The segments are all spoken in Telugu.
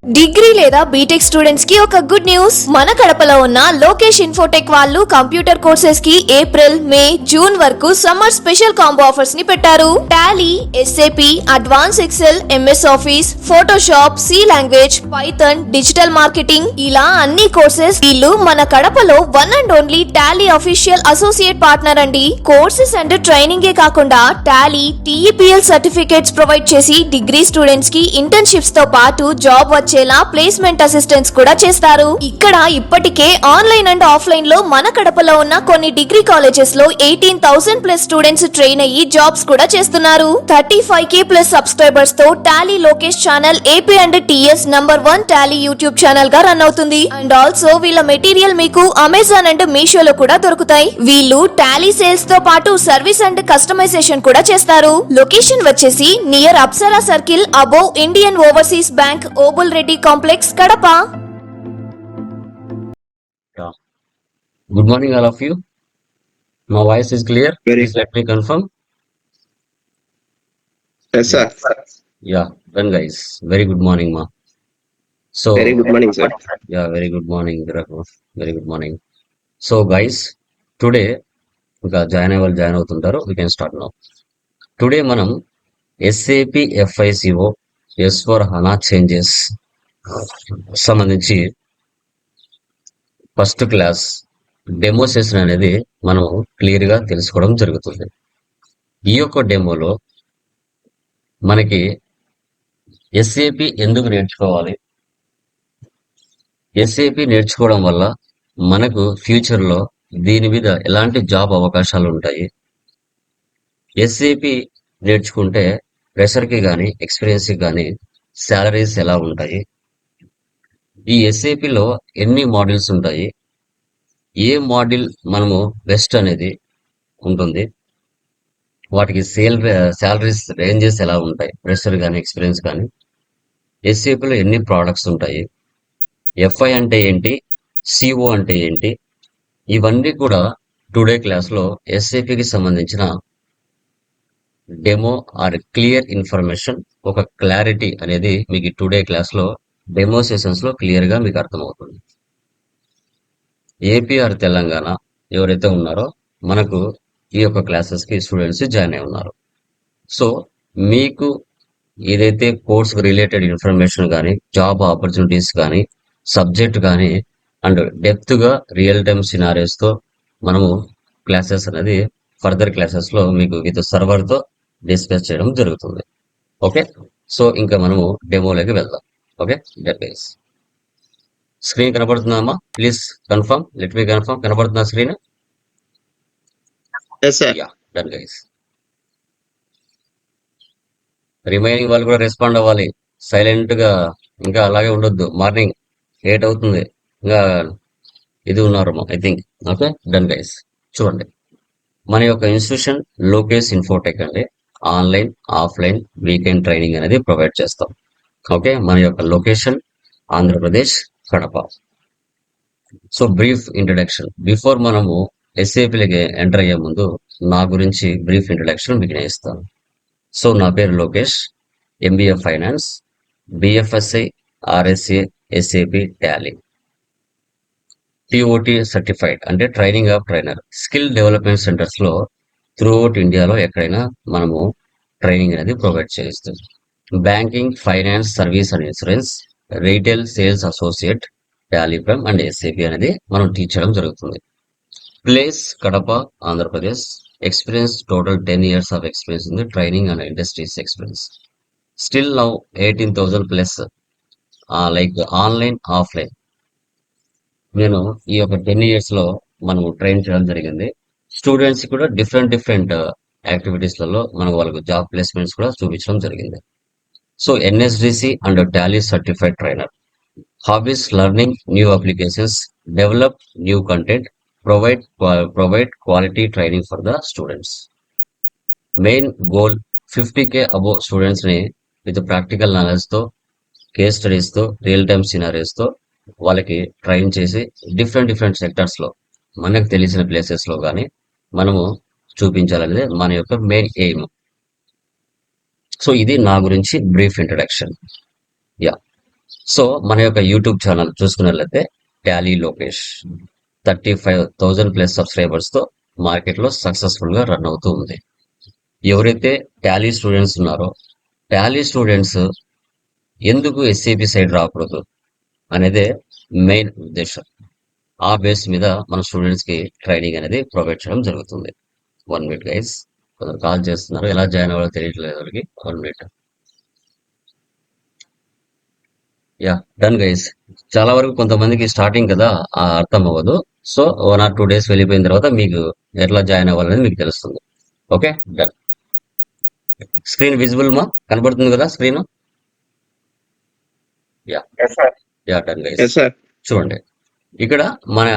డిగ్రీ లేదా బీటెక్ స్టూడెంట్స్ కి ఒక గుడ్ న్యూస్. మన కడపలో ఉన్న లోకేష్ ఇన్ఫోటెక్ వాళ్ళు కంప్యూటర్ కోర్సెస్ కి ఏప్రిల్, మే, జూన్ వరకు సమ్మర్ స్పెషల్ కాంబో ఆఫర్స్ ని పెట్టారు. Tally, SAP, advance Excel, MS Office, Photoshop, C language, Python, digital marketing ఇలా అన్ని కోర్సెస్. వీళ్ళు మన కడపలో one and only Tally official associate partner అండి. కోర్సెస్ అండ్ ట్రైనింగ్ ఏ కాకుండా టాలీ, టీఈపీఎల్ సర్టిఫికేట్స్ ప్రొవైడ్ చేసి డిగ్రీ స్టూడెంట్స్ కి ఇంటర్న్షిప్స్ తో పాటు జాబ్ వచ్చేలా ప్లేస్మెంట్ అసిస్టెన్స్ కూడా చేస్తారు. ఇక్కడ ఇప్పటికే ఆన్లైన్ అండ్ ఆఫ్లైన్ లో మన కడపలో ఉన్న కొన్ని డిగ్రీ కాలేజెస్ లో 18,000 ప్లస్ స్టూడెంట్స్ ట్రైన్ అయ్యి జాబ్స్ కూడా చేస్తున్నారు. 35K ప్లస్ సబ్స్క్రైబర్స్ తో Tally Lokesh channel AP and TS #1 Tally YouTube channel గా రన్ అవుతుంది. అండ్ ఆల్సో వీళ్ళ మెటీరియల్ మీకు అమెజాన్ అండ్ మీషోలో కూడా దొరుకుతాయి. వీళ్ళు టాలీ సేల్స్ తో పాటు సర్వీస్ అండ్ కస్టమైజేషన్ కూడా చేస్తారు. లొకేషన్ వచ్చేసి near Apsara circle above Indian overseas bank, Obul Reddy complex, Kadapa. Yeah. Good morning, all of you. My voice is clear. Please let me confirm. Yes, sir. Yeah, done, guys. Very good morning, ma. So, Very good morning, sir. yeah, very good morning, Raghu. Very good morning. So, guys, today, join అవుతుంటారు. We can start now. Today, మనం SAP FICO S/4HANA చేంజెస్ సంబంధించి ఫస్ట్ క్లాస్ డెమో సెషన్ అనేది మనం క్లియర్ గా తెలుసుకోవడం జరుగుతుంది. ఈ యొక్క డెమోలో మనకి SAP ఎందుకు నేర్చుకోవాలి, SAP నేర్చుకోవడం వల్ల మనకు ఫ్యూచర్ లో దీని మీద ఎలాంటి జాబ్ అవకాశాలు ఉంటాయి, SAP నేర్చుకుంటే ఫ్రెషర్ కి కానీ ఎక్స్పీరియన్స్ కి కానీ శాలరీస్ ఎలా ఉంటాయి, ఈ SAP లో ఎన్ని మాడ్యూల్స్ ఉంటాయి, ఏ మాడ్యూల్ మనము బెస్ట్ అనేది ఉంటుంది, వాటికి శాలరీస్ రేంజెస్ ఎలా ఉంటాయి, ఫ్రెషర్ కానీ ఎక్స్పీరియన్స్ కానీ, SAP లో ఎన్ని ప్రోడక్ట్స్ ఉంటాయి, FI అంటే ఏంటి, CO అంటే ఏంటి, ఇవన్నీ కూడా టుడే క్లాస్ లో SAP కి సంబంధించిన డెమో ఆర్ క్లియర్ ఇన్ఫర్మేషన్, ఒక క్లారిటీ అనేది మీకు టుడే క్లాస్ లో డెమో సెషన్స్ లో క్లియర్ గా మీకు అర్థమవుతుంది. ఏపీ ఆర్ తెలంగాణ ఎవరైతే ఉన్నారో మనకు ఈ యొక్క క్లాసెస్ కి స్టూడెంట్స్ జాయిన్ అయి ఉన్నారు. సో మీకు ఏదైతే కోర్స్ రిలేటెడ్ ఇన్ఫర్మేషన్ కానీ, జాబ్ ఆపర్చునిటీస్ కానీ, సబ్జెక్ట్ కానీ అండ్ డెప్త్ గా రియల్ టైమ్ సినారియోస్ తో మనము క్లాసెస్ అనేది ఫర్దర్ క్లాసెస్ లో మీకు విత్ సర్వర్ తో డిస్కస్ చేయడం జరుగుతుంది. ఓకే, సో ఇంకా మనము డెమోలోకి వెళ్దాం. ఓకే, గైస్, స్క్రీన్ కనబడుతుందమ్మా? Please confirm, let me confirm. కనబడుతుందా screen? Yes, sir. Yeah, done guys. Remaining వాళ్ళు కూడా రెస్పాండ్ అవ్వాలి. సైలెంట్ గా ఇంకా అలాగే ఉండొద్దు. మార్నింగ్ 8 అవుతుంది, ఇంకా ఇది ఉన్నారు I think. Okay, done guys. చూడండి, మన యొక్క ఇన్స్టిట్యూషన్ లోకేష్ ఇన్ఫోటెక్ అండి. ఆన్లైన్, ఆఫ్లైన్, వీకెండ్ ట్రైనింగ్ అనేది ప్రొవైడ్ చేస్తాం. ఓకే, మన యొక్క location Andhra Pradesh, Kadapa. So brief introduction before మనము SAPలకి ఎంటర్ అయ్యే ముందు నా గురించి బ్రీఫ్ ఇంట్రడక్షన్ మీకు నేను ఇస్తాను. సో నా పేరు Lokesh, MBA finance, BFSI, RSA, SAP, Tally, TOT certified అంటే training of trainer. Skill development centres లో త్రూఅవుట్ ఇండియాలో ఎక్కడైనా మనము ట్రైనింగ్ అనేది ప్రొవైడ్ చేయిస్తుంది. Banking, finance, service and insurance, retail sales associate, Tally prime and SAP అనేది మనం టీచ్ చేయడం జరుగుతుంది. Place Kadapa, Andhra Pradesh. Experience total 10 years of experience ఉంది, training and industries experience. Still now 18,000 plus like online, offline. నేను ఈ యొక్క 10 years లో మనము ట్రైన్ చేయడం జరిగింది. స్టూడెంట్స్ కూడా డిఫరెంట్ యాక్టివిటీస్ లలో మనం వాళ్ళకు జాబ్ ప్లేస్మెంట్స్ కూడా చూపించడం జరిగింది. So NSDC and Tally certified trainer. Hobbies learning new applications, develop new content, provide quality training for the students. Main goal 50K above students ని విత్ ప్రాక్టికల్ నాలెడ్జ్ తో, కేస్ స్టడీస్ తో, రియల్ టైమ్ సినారియోస్ తో వాళ్ళకి ట్రైన్ చేసి డిఫరెంట్ సెక్టర్స్ లో మనకు తెలిసిన ప్లేసెస్ లో కానీ మనము చూపించాలనేది మన యొక్క మెయిన్ ఎయిమ్. సో ఇది నా గురించి బ్రీఫ్ ఇంట్రడక్షన్. యా, సో మన యొక్క యూట్యూబ్ ఛానల్ చూసుకున్నట్లయితే టాలీ లోకేష్ 35,000 ప్లస్ సబ్స్క్రైబర్స్ తో మార్కెట్ లో సక్సెస్ఫుల్ గా రన్ అవుతూ ఉంది. ఎవరైతే టాలీ స్టూడెంట్స్ ఉన్నారో టాలీ స్టూడెంట్స్ ఎందుకు ఎస్ఏపి సైడ్ రాకూడదు అనేదే మెయిన్ ఉద్దేశం. ఆ బేస్ మీద మన స్టూడెంట్స్ కి ట్రైనింగ్ అనేది ప్రొవైడ్ చేయడం జరుగుతుంది. 1 మినిట్ గైస్, కొందరు కాల్ చేస్తున్నారు, ఎలా జాయిన్ అవ్వాలో తెలియట్లేదు వాళ్ళకి. 1 మినిట్. Yeah, done guys. చాలా వరకు కొంతమందికి స్టార్టింగ్ కదా అర్థం అవ్వదు. సో 1 or 2 డేస్ వెళ్ళిపోయిన తర్వాత మీకు ఎట్లా జాయిన్ అవ్వాలనేది మీకు తెలుస్తుంది. Okay, done. స్క్రీన్ విజిబుల్ మా కనబడుతుంది కదా screen? Yeah yeah, done guys. చూడండి, ఇక్కడ మన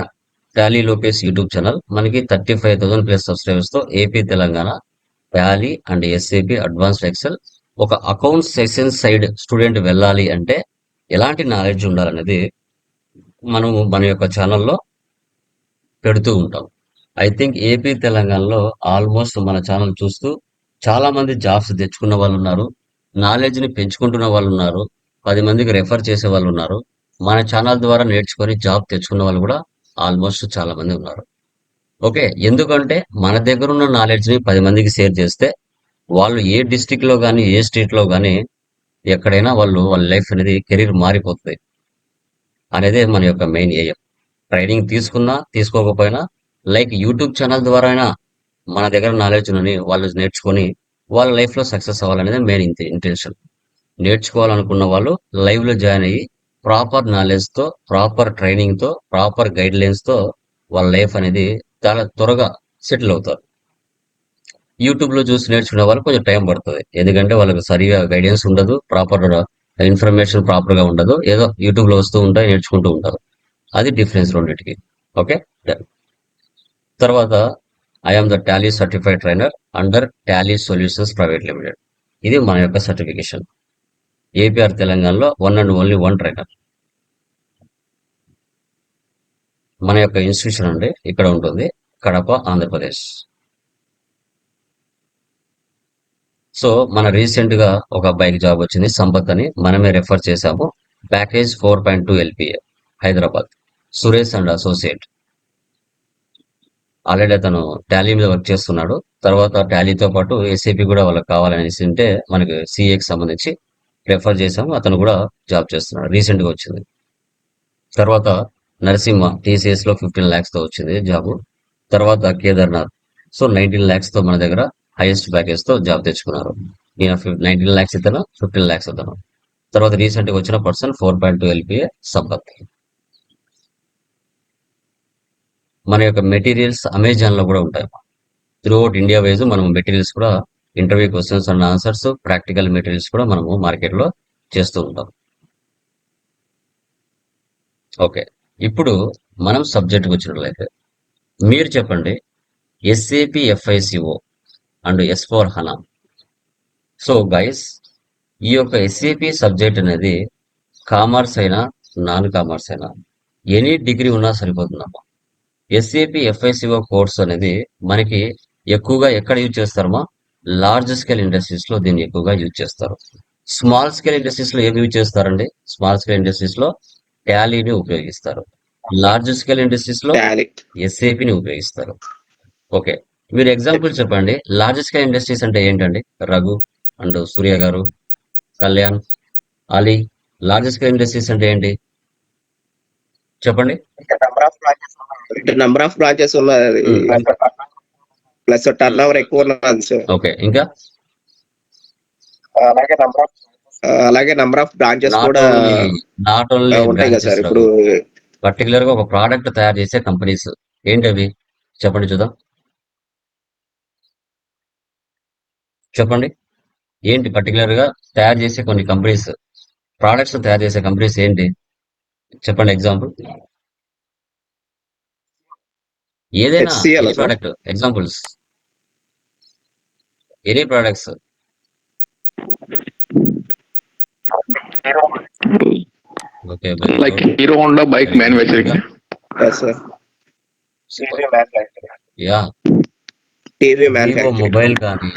టాలీ లోకేష్ యూట్యూబ్ ఛానల్ మనకి 35,000 ప్లస్ సబ్స్క్రైబర్స్ తో AP Telangana Tally and SAP advanced Excel ఒక అకౌంట్ సెషన్ సైడ్ స్టూడెంట్ వెళ్ళాలి అంటే ఎలాంటి నాలెడ్జ్ ఉండాలనేది మనము మన యొక్క ఛానల్లో పెడుతూ ఉంటాం. ఐ థింక్ ఏపీ తెలంగాణలో ఆల్మోస్ట్ మన ఛానల్ చూస్తూ చాలా మంది జాబ్స్ తెచ్చుకున్న వాళ్ళు ఉన్నారు, నాలెడ్జ్ ని పెంచుకుంటున్న వాళ్ళు ఉన్నారు, 10 మందికి రెఫర్ చేసే వాళ్ళు ఉన్నారు, మన ఛానల్ ద్వారా నేర్చుకొని జాబ్ తెచ్చుకున్న వాళ్ళు కూడా ఆల్మోస్ట్ చాలా మంది ఉన్నారు. ఓకే, ఎందుకంటే మన దగ్గర ఉన్న నాలెడ్జ్ ని 10 మందికి షేర్ చేస్తే వాళ్ళు ఏ డిస్టిక్ లో కానీ ఏ స్టేట్ లో కానీ ఎక్కడైనా వాళ్ళ లైఫ్ అనేది కెరీర్ మారిపోతుంది అనేదే మన యొక్క మెయిన్ ఎయిమ్. ట్రైనింగ్ తీసుకున్నా తీసుకోకపోయినా లైక్ యూట్యూబ్ ఛానల్ ద్వారా అయినా మన దగ్గర నాలెడ్జ్ అని వాళ్ళు నేర్చుకొని వాళ్ళ లైఫ్ లో సక్సెస్ అవ్వాలనేది మెయిన్ ఇంటెన్షన్. నేర్చుకోవాలనుకున్న వాళ్ళు లైవ్ లో జాయిన్ అయ్యి ప్రాపర్ నాలెడ్జ్ తో, ప్రాపర్ ట్రైనింగ్ తో, ప్రాపర్ గైడ్ లైన్స్ తో వాళ్ళ లైఫ్ అనేది చాలా త్వరగా సెటిల్ అవుతారు. యూట్యూబ్ లో చూసి నేర్చుకునే వాళ్ళు కొంచెం టైం పడుతుంది, ఎందుకంటే వాళ్ళకి సరిగా గైడెన్స్ ఉండదు, ప్రాపర్ ఇన్ఫర్మేషన్ ప్రాపర్ గా ఉండదు, ఏదో యూట్యూబ్ లో వస్తూ ఉంటాయి, నేర్చుకుంటూ ఉంటారు. అది డిఫరెన్స్ రెండింటికి. ఓకే, తర్వాత I'm the Tally certified trainer under Tally solutions private limited. ఇది మన యొక్క సర్టిఫికేషన్. ఏపీఆర్ తెలంగాణలో 1 and only 1 ట్రైనర్. మన యొక్క ఇన్స్టిట్యూషన్ అండి ఇక్కడ ఉంటుంది, కడప, ఆంధ్రప్రదేశ్. సో మన రీసెంట్ గా ఒక అబ్బాయికి జాబ్ వచ్చింది, సంపత్ అని, మనమే రెఫర్ చేశాము. Package 4.2 LPA, Hyderabad, Suresh and associate. Already అతను టాలీ మీద వర్క్ చేస్తున్నాడు. తర్వాత టాలీతో పాటు ఎస్ఏపి కూడా వాళ్ళకి కావాలనేసి ఉంటే మనకి సిఏకి సంబంధించి రెఫర్ చేశాము, అతను కూడా జాబ్ చేస్తున్నాడు, రీసెంట్ గా వచ్చింది. తర్వాత నరసింహ టీసీఎస్ లో 15 lakhs తో వచ్చింది జాబ్. తర్వాత కేదార్నాథ్, సో 19 lakhs తో మన దగ్గర హైయెస్ట్ ప్యాకేజ్ తో జాబ్ తెచ్చుకున్నారు. ఈయన 19 lakhs ఇతను, 15 lakhs అతను. తర్వాత రీసెంట్ గా వచ్చిన పర్సన్ 4.2 LPA సంపత్. మన యొక్క మెటీరియల్స్ అమెజాన్ లో కూడా ఉంటాయి. త్రూఅవుట్ ఇండియా వైజ్ మనం మెటీరియల్స్ కూడా, interview questions and answers, practical materials కూడా మనము మార్కెట్ లో చేస్తూ ఉంటాం. ఓకే, ఇప్పుడు మనం సబ్జెక్ట్ వచ్చినట్లయితే మీరు చెప్పండి, SAP FICO and S/4HANA. So guys, ఈ యొక్క ఎస్ఏపి సబ్జెక్ట్ అనేది కామర్స్ అయినా నాన్ కామర్స్ అయినా ఎనీ డిగ్రీ ఉన్నా సరిపోతుందమ్మా. ఎస్ఏపి FICO కోర్స్ అనేది మనకి ఎక్కువగా ఎక్కడ యూజ్ చేస్తారమ్మా? లార్జ్ స్కేల్ ఇండస్ట్రీస్ లో దీన్ని ఎక్కువగా యూజ్ చేస్తారు. స్మాల్ స్కేల్ ఇండస్ట్రీస్ లో ఏమి యూజ్ చేస్తారండి? స్మాల్ స్కేల్ ఇండస్ట్రీస్ లో టాలీని ఉపయోగిస్తారు. లార్జ్ స్కేల్ ఇండస్ట్రీస్ లో ఎస్ఏపిని ఉపయోగిస్తారు. ఓకే, మీరు ఎగ్జాంపుల్ చెప్పండి. లార్జ్ స్కేల్ ఇండస్ట్రీస్ అంటే ఏంటండి? Raghu and Surya garu, Kalyan, Ali, large scale industries అంటే ఏంటి చెప్పండి? నెంబర్ ఆఫ్ బ్రాంచెస్ ఉన్నది, ప్లస్ టర్న్ ఓవర్ ఎక్కువ ఉన్నది. ఓకే, ఇంకా అలాగే నెంబర్ ఆఫ్ బ్రాంచెస్ కూడా నాట్ ఓన్లీ ఉంటాయి కదా సార్. ఇప్పుడు పర్టికులర్ గా ఒక ప్రోడక్ట్ తయారు చేసే కంపెనీస్ ఏంటవి చెప్పండి చూద్దాం. చెప్పండి, ఏంటి పర్టికులర్ గా తయారు చేసే కొన్ని కంపెనీస్, ప్రోడక్ట్స్ తయారు చేసే కంపెనీస్ ఏంటి చెప్పండి? ఎగ్జాంపుల్ ఏదైనా, any product, examples, any products. Okay, like Hero Honda bike manufacturing. yes sir, yeah, TV Vivo manufacturing, mobile కానీ,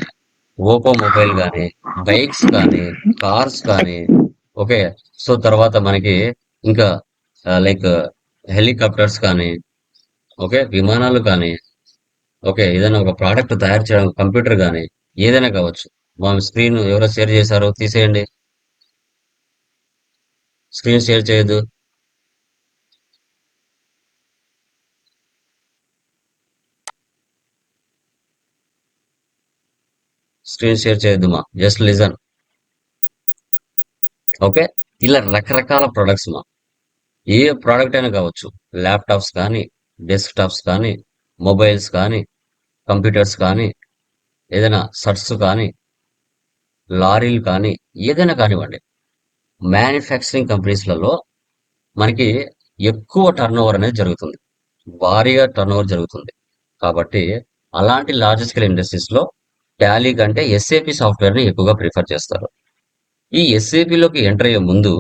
ఓపో మొబైల్ కానీ, బైక్స్ కానీ, కార్స్ కానీ, ఓకే. సో తర్వాత మనకి ఇంకా లైక్ హెలికాప్టర్స్ కానీ, ఓకే, విమానాలు కానీ, ఓకే, ఏదైనా ఒక ప్రోడక్ట్ తయారు చేయడం కంప్యూటర్ కానీ ఏదైనా కావచ్చు. మా స్క్రీన్ ఎవరో షేర్ చేశారో తీసేయండి. స్క్రీన్ షేర్ చేయొద్దు. స్క్రీన్ షేర్ చేయొద్దు మా, జస్ట్ లిజన్. ఓకే, ఇలా రకరకాల ప్రొడక్ట్స్ మా, ఏ ప్రోడక్ట్ అయినా కావచ్చు. ల్యాప్టాప్స్ కానీ, డెస్క్టాప్స్ కానీ, మొబైల్స్ కానీ, కంప్యూటర్స్ కానీ, ఏదైనా షర్ట్స్ కానీ, లారీలు కానీ, ఏదైనా కానివ్వండి. మ్యానుఫ్యాక్చరింగ్ కంపెనీస్లలో మనకి ఎక్కువ టర్నోవర్ అనేది జరుగుతుంది. భారీగా టర్నోవర్ జరుగుతుంది. కాబట్టి అలాంటి లార్జ్ స్కేల్ ఇండస్ట్రీస్ లో టాలీ కంటే ఎస్ఏపి సాఫ్ట్వేర్ ని ఎక్కువగా ప్రిఫర్ చేస్తారు. ఈ ఎస్ఏపిలోకి ఎంటర్ అయ్యే ముందు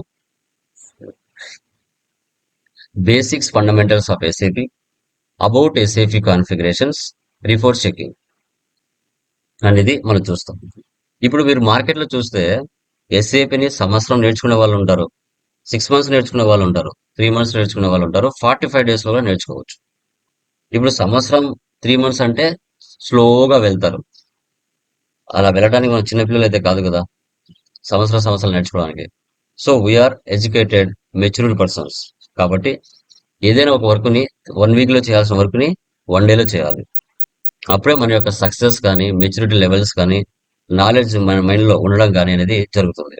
basics fundamentals of SAP, about SAP configurations, report checking అనేది మనం చూస్తాం. ఇప్పుడు మీరు మార్కెట్లో చూస్తే ఎస్ఏపిని సంవత్సరం నేర్చుకునే వాళ్ళు ఉంటారు, 6 months నేర్చుకునే వాళ్ళు ఉంటారు, 3 months నేర్చుకునే వాళ్ళు ఉంటారు, 45 days లో కూడా నేర్చుకోవచ్చు. ఇప్పుడు సంవత్సరం 3 months అంటే స్లోగా వెళ్తారు. అలా వెళ్ళడానికి మన చిన్నపిల్లలు అయితే కాదు కదా, సంవత్సరాలు నేర్చుకోవడానికి. So we're educated matured persons. కాబట్టి ఏదైనా ఒక వర్క్ని 1 week లో చేయాల్సిన వర్క్ని 1 day లో చేయాలి. అప్పుడే మన యొక్క సక్సెస్ కానీ, మెచ్యూరిటీ లెవెల్స్ కానీ, నాలెడ్జ్ మన మైండ్లో ఉండడం కానీ అనేది జరుగుతుంది.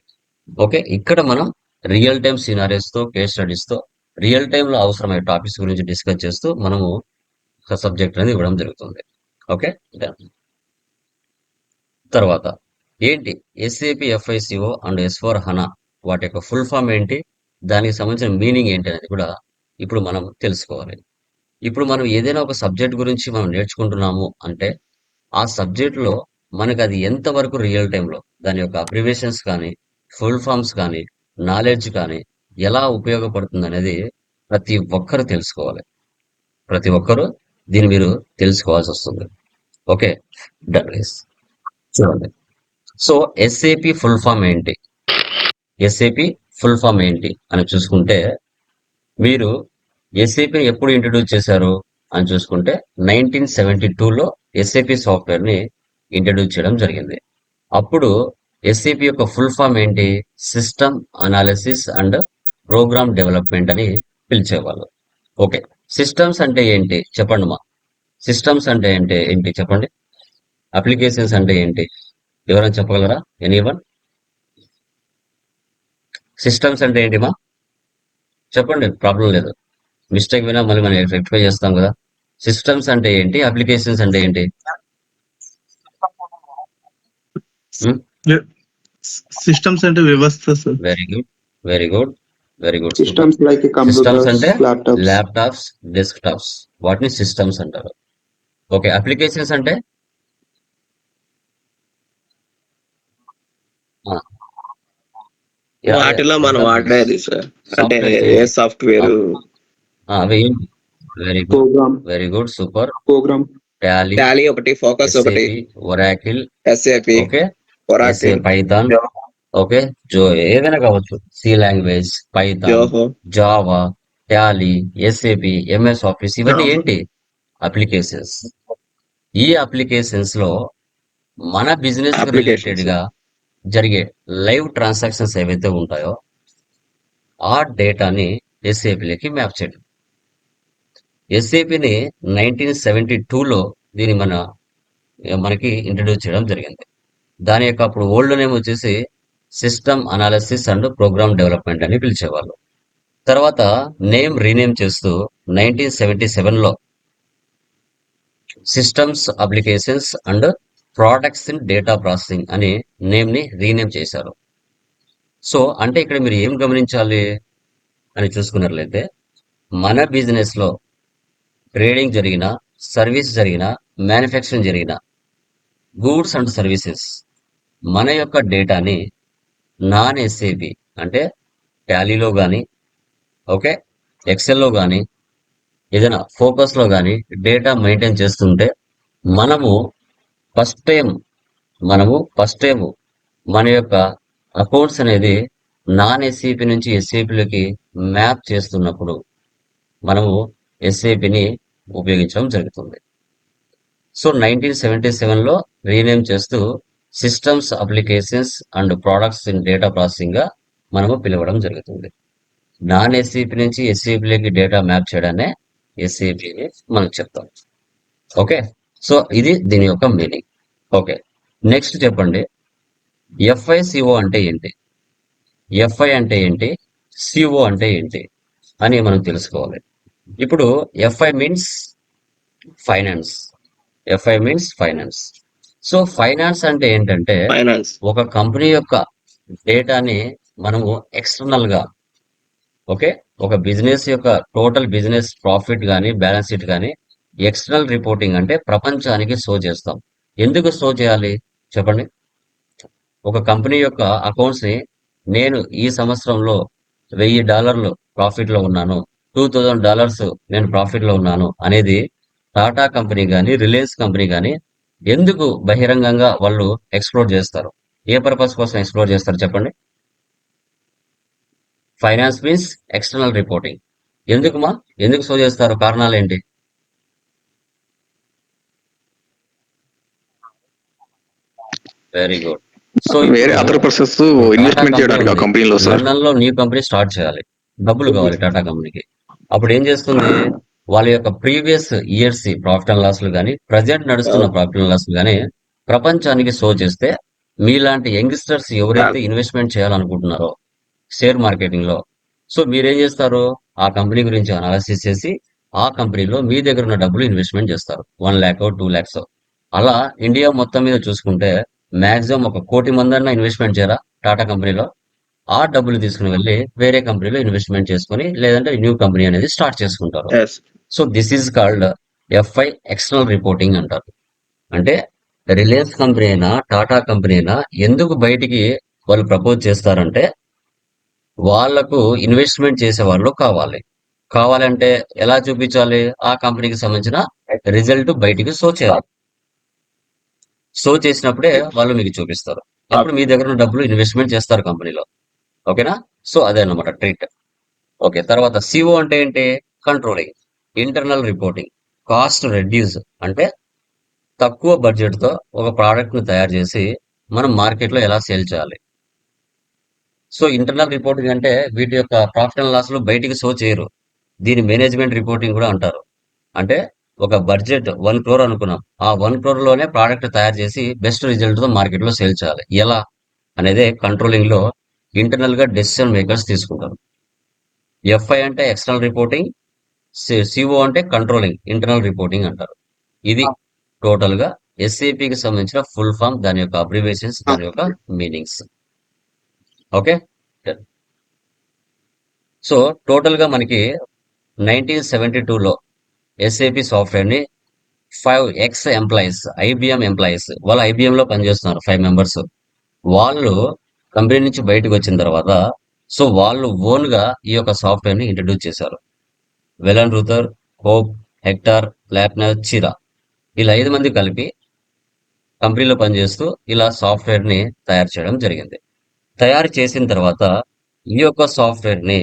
ఓకే, ఇక్కడ మనం రియల్ టైమ్ సినారియోస్తో, కేస్ స్టడీస్తో, రియల్ టైంలో అవసరమైన టాపిక్స్ గురించి డిస్కస్ చేస్తూ మనము ఒక సబ్జెక్ట్ అనేది ఇవ్వడం జరుగుతుంది. ఓకే, తర్వాత ఏంటి ఎస్ఏపి ఎఫ్ఐసిఓ అండ్ S4 హనా, వాటి యొక్క ఫుల్ ఫామ్ ఏంటి, దానికి సంబంధించిన మీనింగ్ ఏంటి అనేది కూడా ఇప్పుడు మనం తెలుసుకోవాలి. ఇప్పుడు మనం ఏదైనా ఒక సబ్జెక్ట్ గురించి మనం నేర్చుకుంటున్నాము అంటే ఆ సబ్జెక్ట్లో మనకు అది ఎంతవరకు రియల్ టైంలో దాని యొక్క అబ్రివేషన్స్ కానీ, ఫుల్ ఫామ్స్ కానీ, నాలెడ్జ్ కానీ ఎలా ఉపయోగపడుతుంది అనేది ప్రతి ఒక్కరు తెలుసుకోవాలి. ప్రతి ఒక్కరూ దీన్ని మీరు తెలుసుకోవాల్సి వస్తుంది. Okay, done guys. చూడండి, సో ఎస్ఏపి ఫుల్ ఫామ్ ఏంటి, ఎస్ఏపి ఫుల్ ఫామ్ ఏంటి అని చూసుకుంటే, మీరు ఎస్ఏపిని ఎప్పుడు ఇంట్రడ్యూస్ చేశారు అని చూసుకుంటే 1972లో ఎస్ఏపి సాఫ్ట్వేర్ ని ఇంట్రడ్యూస్ చేయడం జరిగింది. అప్పుడు ఎస్ఏపి యొక్క ఫుల్ ఫామ్ ఏంటి, system analysis and program development అని పిలిచేవాళ్ళు. ఓకే, సిస్టమ్స్ అంటే ఏంటి చెప్పండి మా, సిస్టమ్స్ అంటే ఏంటి చెప్పండి. అప్లికేషన్స్ అంటే ఏంటి, ఎవరైనా చెప్పగలరా? ఎనీవన్? సిస్టమ్స్ అంటే ఏంటి మా, చెప్పండి, ప్రాబ్లం లేదు. మిస్టేక్ వినా మళ్ళీ మనం రెక్టిఫై చేస్తాం కదా. సిస్టమ్స్ అంటే ఏంటి, అప్లికేషన్స్ అంటే ఏంటి? సిస్టమ్స్ అంటే వ్యవస్థ sir. Very good, very good, very good. Systems like systems అంటే కంప్యూటర్స్, ల్యాప్టాప్స్, డెస్క్టాప్స్, వాటిని సిస్టమ్స్ అంటారు. ఓకే, అప్లికేషన్స్ అంటే ఆ, యా, యా, వాటిలో మనం exactly. వాడేది సార్. అంటే Software ఏ సాఫ్ట్వేర్, అవి ఏంటి? Very good, program, very good, super. Program Tally, Tally ఒకటి, ఫోకస్ ఒకటి, SAP, Oracle, SAP, okay, Oracle, Python, okay, ఏదైనా కావచ్చు, C language, Python, Zoho, Java, Tally, SAP, MS Office, ఇవన్నీ Java. ఏంటి? అప్లికేషన్స్. ఈ అప్లికేషన్స్ లో మన బిజినెస్ కి రిలేటెడ్ అప్లికేషన్స్. గా జరిగే లైవ్ ట్రాన్సాక్షన్స్ ఏవైతే ఉంటాయో ఆ డేటాని ఎస్ఏపిలోకి మ్యాప్ చేయడం. ఎస్ఏపిని 1972లో దీన్ని మనకి ఇంట్రడ్యూస్ చేయడం జరిగింది. దాని యొక్క అప్పుడు ఓల్డ్ నేమ్ వచ్చేసి system analysis and program development అని పిలిచేవాళ్ళు. తర్వాత నేమ్ రీనేమ్ చేస్తూ 1977లో systems applications and products in data processing అని నేమ్ ని రీనేమ్ చేశారు. సో అంటే ఇక్కడ మీరు ఏం గమనించాలి అని చూసుకున్నట్లయితే, మన బిజినెస్ లో ట్రేడింగ్ జరిగిన, సర్వీస్ జరిగిన, మ్యానుఫ్యాక్చరింగ్ జరిగిన, గూడ్స్ అండ్ సర్వీసెస్, మన యొక్క డేటాని నాన్ ఎస్ఏపి అంటే టాలీలో కానీ, ఓకే, ఎక్సెల్లో కానీ, ఏదైనా ఫోకస్లో కానీ డేటా మెయింటైన్ చేస్తుంటే మనము ఫస్ట్ టైం మన యొక్క అకౌంట్స్ అనేది నాన్ ఎస్ఏపి నుంచి ఎస్ఏపిలోకి మ్యాప్ చేస్తున్నప్పుడు మనము ఎస్ఏపిని ఉపయోగించడం జరుగుతుంది. సో 1977లో రీనేమ్ చేస్తూ systems applications and products in data processing గా మనము పిలవడం జరుగుతుంది. నాన్ ఎస్ఏపి నుంచి ఎస్ఏపిలోకి డేటా మ్యాప్ చేయడాన్ని ఎస్ఏపి అని మనం చెప్తాం. ఓకే, సో ఇది దీని యొక్క మీనింగ్. ఓకే, నెక్స్ట్ చెప్పండి, ఎఫ్ఐసిఓ అంటే ఏంటి, ఎఫ్ఐ అంటే ఏంటి, సిఓ అంటే ఏంటి అని మనం తెలుసుకోవాలి. ఇప్పుడు FI means finance, FI means finance. So finance అంటే ఏంటంటే ఫైనాన్స్. ఒక కంపెనీ యొక్క డేటాని మనము ఎక్స్టర్నల్ గా, ఓకే, ఒక బిజినెస్ యొక్క టోటల్ బిజినెస్ ప్రాఫిట్ కానీ బ్యాలెన్స్ షీట్ కానీ ఎక్స్టర్నల్ రిపోర్టింగ్ అంటే ప్రపంచానికి షో చేస్తాం. ఎందుకు షో చేయాలి చెప్పండి? ఒక కంపెనీ యొక్క అకౌంట్స్ ని నేను ఈ సంవత్సరంలో $1000 ప్రాఫిట్ లో ఉన్నాను, $2000 నేను ప్రాఫిట్ లో ఉన్నాను అనేది టాటా కంపెనీ కానీ రిలయన్స్ కంపెనీ కానీ ఎందుకు బహిరంగంగా వాళ్ళు ఎక్స్ప్లోర్ చేస్తారు? ఏ పర్పస్ కోసం ఎక్స్ప్లోర్ చేస్తారు చెప్పండి? Finance means external reporting. ఎందుకు షో చేస్తారు? కారణాలు ఏంటి? Very good. సో వేరే అదర్ పర్సన్స్ ఇన్వెస్ట్మెంట్ చేయడానికి ఆ కంపెనీలో సార్. లండన్ లో న్యూ కంపెనీ స్టార్ట్ చేయాలి, డబ్బులు కావాలి టాటా కంపెనీకి. అప్పుడు ఏం చేస్తుంది, వాళ్ళ యొక్క ప్రీవియస్ ఇయర్స్ ప్రాఫిట్ అండ్ లాస్లు కానీ ప్రజెంట్ నడుస్తున్న ప్రాఫిట్ అండ్ లాస్లు కానీ ప్రపంచానికి షో చేస్తే మీలాంటి యంగ్స్టర్స్ ఎవరైతే ఇన్వెస్ట్మెంట్ చేయాలనుకుంటున్నారో షేర్ మార్కెటింగ్ లో, సో మీరేం చేస్తారు, ఆ కంపెనీ గురించి అనాలిసిస్ చేసి ఆ కంపెనీలో మీ దగ్గర ఉన్న డబ్బులు ఇన్వెస్ట్మెంట్ చేస్తారు. 1 lakh 2 lakhs. అలా ఇండియా మొత్తం మీద చూసుకుంటే మాక్సిమం 1 కోటి మంది అన్న ఇన్వెస్ట్మెంట్ చేయరా టాటా కంపెనీలో? ఆ డబ్బులు తీసుకుని వెళ్ళి వేరే కంపెనీలో ఇన్వెస్ట్మెంట్ చేసుకుని లేదంటే న్యూ కంపెనీ అనేది స్టార్ట్ చేసుకుంటారు. Yes. So this is called FI external reporting అంటారు. అంటే రిలయన్స్ కంపెనీ అయినా టాటా కంపెనీ అయినా ఎందుకు బయటికి వాళ్ళు ప్రపోజ్ చేస్తారంటే వాళ్లకు ఇన్వెస్ట్మెంట్ చేసే వాళ్ళు కావాలంటే ఎలా చూపించాలి? ఆ కంపెనీకి సంబంధించిన రిజల్ట్ బయటికి షో చేయాలి. షో చేసినప్పుడే వాళ్ళు మీకు చూపిస్తారు. అప్పుడు మీ దగ్గర ఉన్న డబ్బులు ఇన్వెస్ట్మెంట్ చేస్తారు కంపెనీలో. ఓకేనా? సో అదే అన్నమాట ట్రీట్. ఓకే, తర్వాత సిఓ అంటే ఏంటి? Controlling, internal reporting, cost reduce అంటే తక్కువ బడ్జెట్ తో ఒక ప్రోడక్ట్ ని తయారు చేసి మనం మార్కెట్ లో ఎలా సేల్ చేయాలి. సో ఇంటర్నల్ రిపోర్టింగ్ అంటే వీటి యొక్క ప్రాఫిట్ అండ్ లాస్ లో బయటికి షో చేయరు. దీని మేనేజ్మెంట్ రిపోర్టింగ్ కూడా అంటారు. అంటే ఒక బడ్జెట్ 1 crore అనుకున్నాం, ఆ 1 crore లోనే ప్రోడక్ట్ తయారు చేసి బెస్ట్ రిజల్ట్ తో మార్కెట్ లో సేల్ చేయాలి. ఎలా అనేది కంట్రోలింగ్ లో ఇంటర్నల్ గా డెసిషన్ మేకర్స్ తీసుకుంటారు. ఎఫ్ఐ అంటే ఎక్స్టర్నల్ రిపోర్టింగ్, సిఓ అంటే కంట్రోలింగ్, ఇంటర్నల్ రిపోర్టింగ్ అంటారు. ఇది టోటల్ గా ఎస్ఏపికి సంబంధించిన ఫుల్ ఫామ్, దాని యొక్క అబ్రివేషన్స్, దాని యొక్క మీనింగ్స్. ఓకే, సో టోటల్ గా మనకి 1972లో ఎస్ఏపి సాఫ్ట్వేర్ ని 5x ఎంప్లాయీస్, ఐబిఎం ఎంప్లాయీస్, వాళ్ళు ఐబిఎం లో పనిచేస్తున్నారు 5 members. వాళ్ళు కంపెనీ నుంచి బయటకు వచ్చిన తర్వాత సో వాళ్ళు ఓన్ గా ఈ యొక్క సాఫ్ట్వేర్ ని ఇంట్రడ్యూస్ చేశారు. వెలన్ రూథర్, హోప్, హెక్టార్, లాప్నర్, చిరా, ఇలా 5 మంది కలిపి కంపెనీలో పనిచేస్తూ ఇలా సాఫ్ట్వేర్ ని తయారు చేయడం జరిగింది. తయారు చేసిన తర్వాత ఈ యొక్క సాఫ్ట్వేర్ ని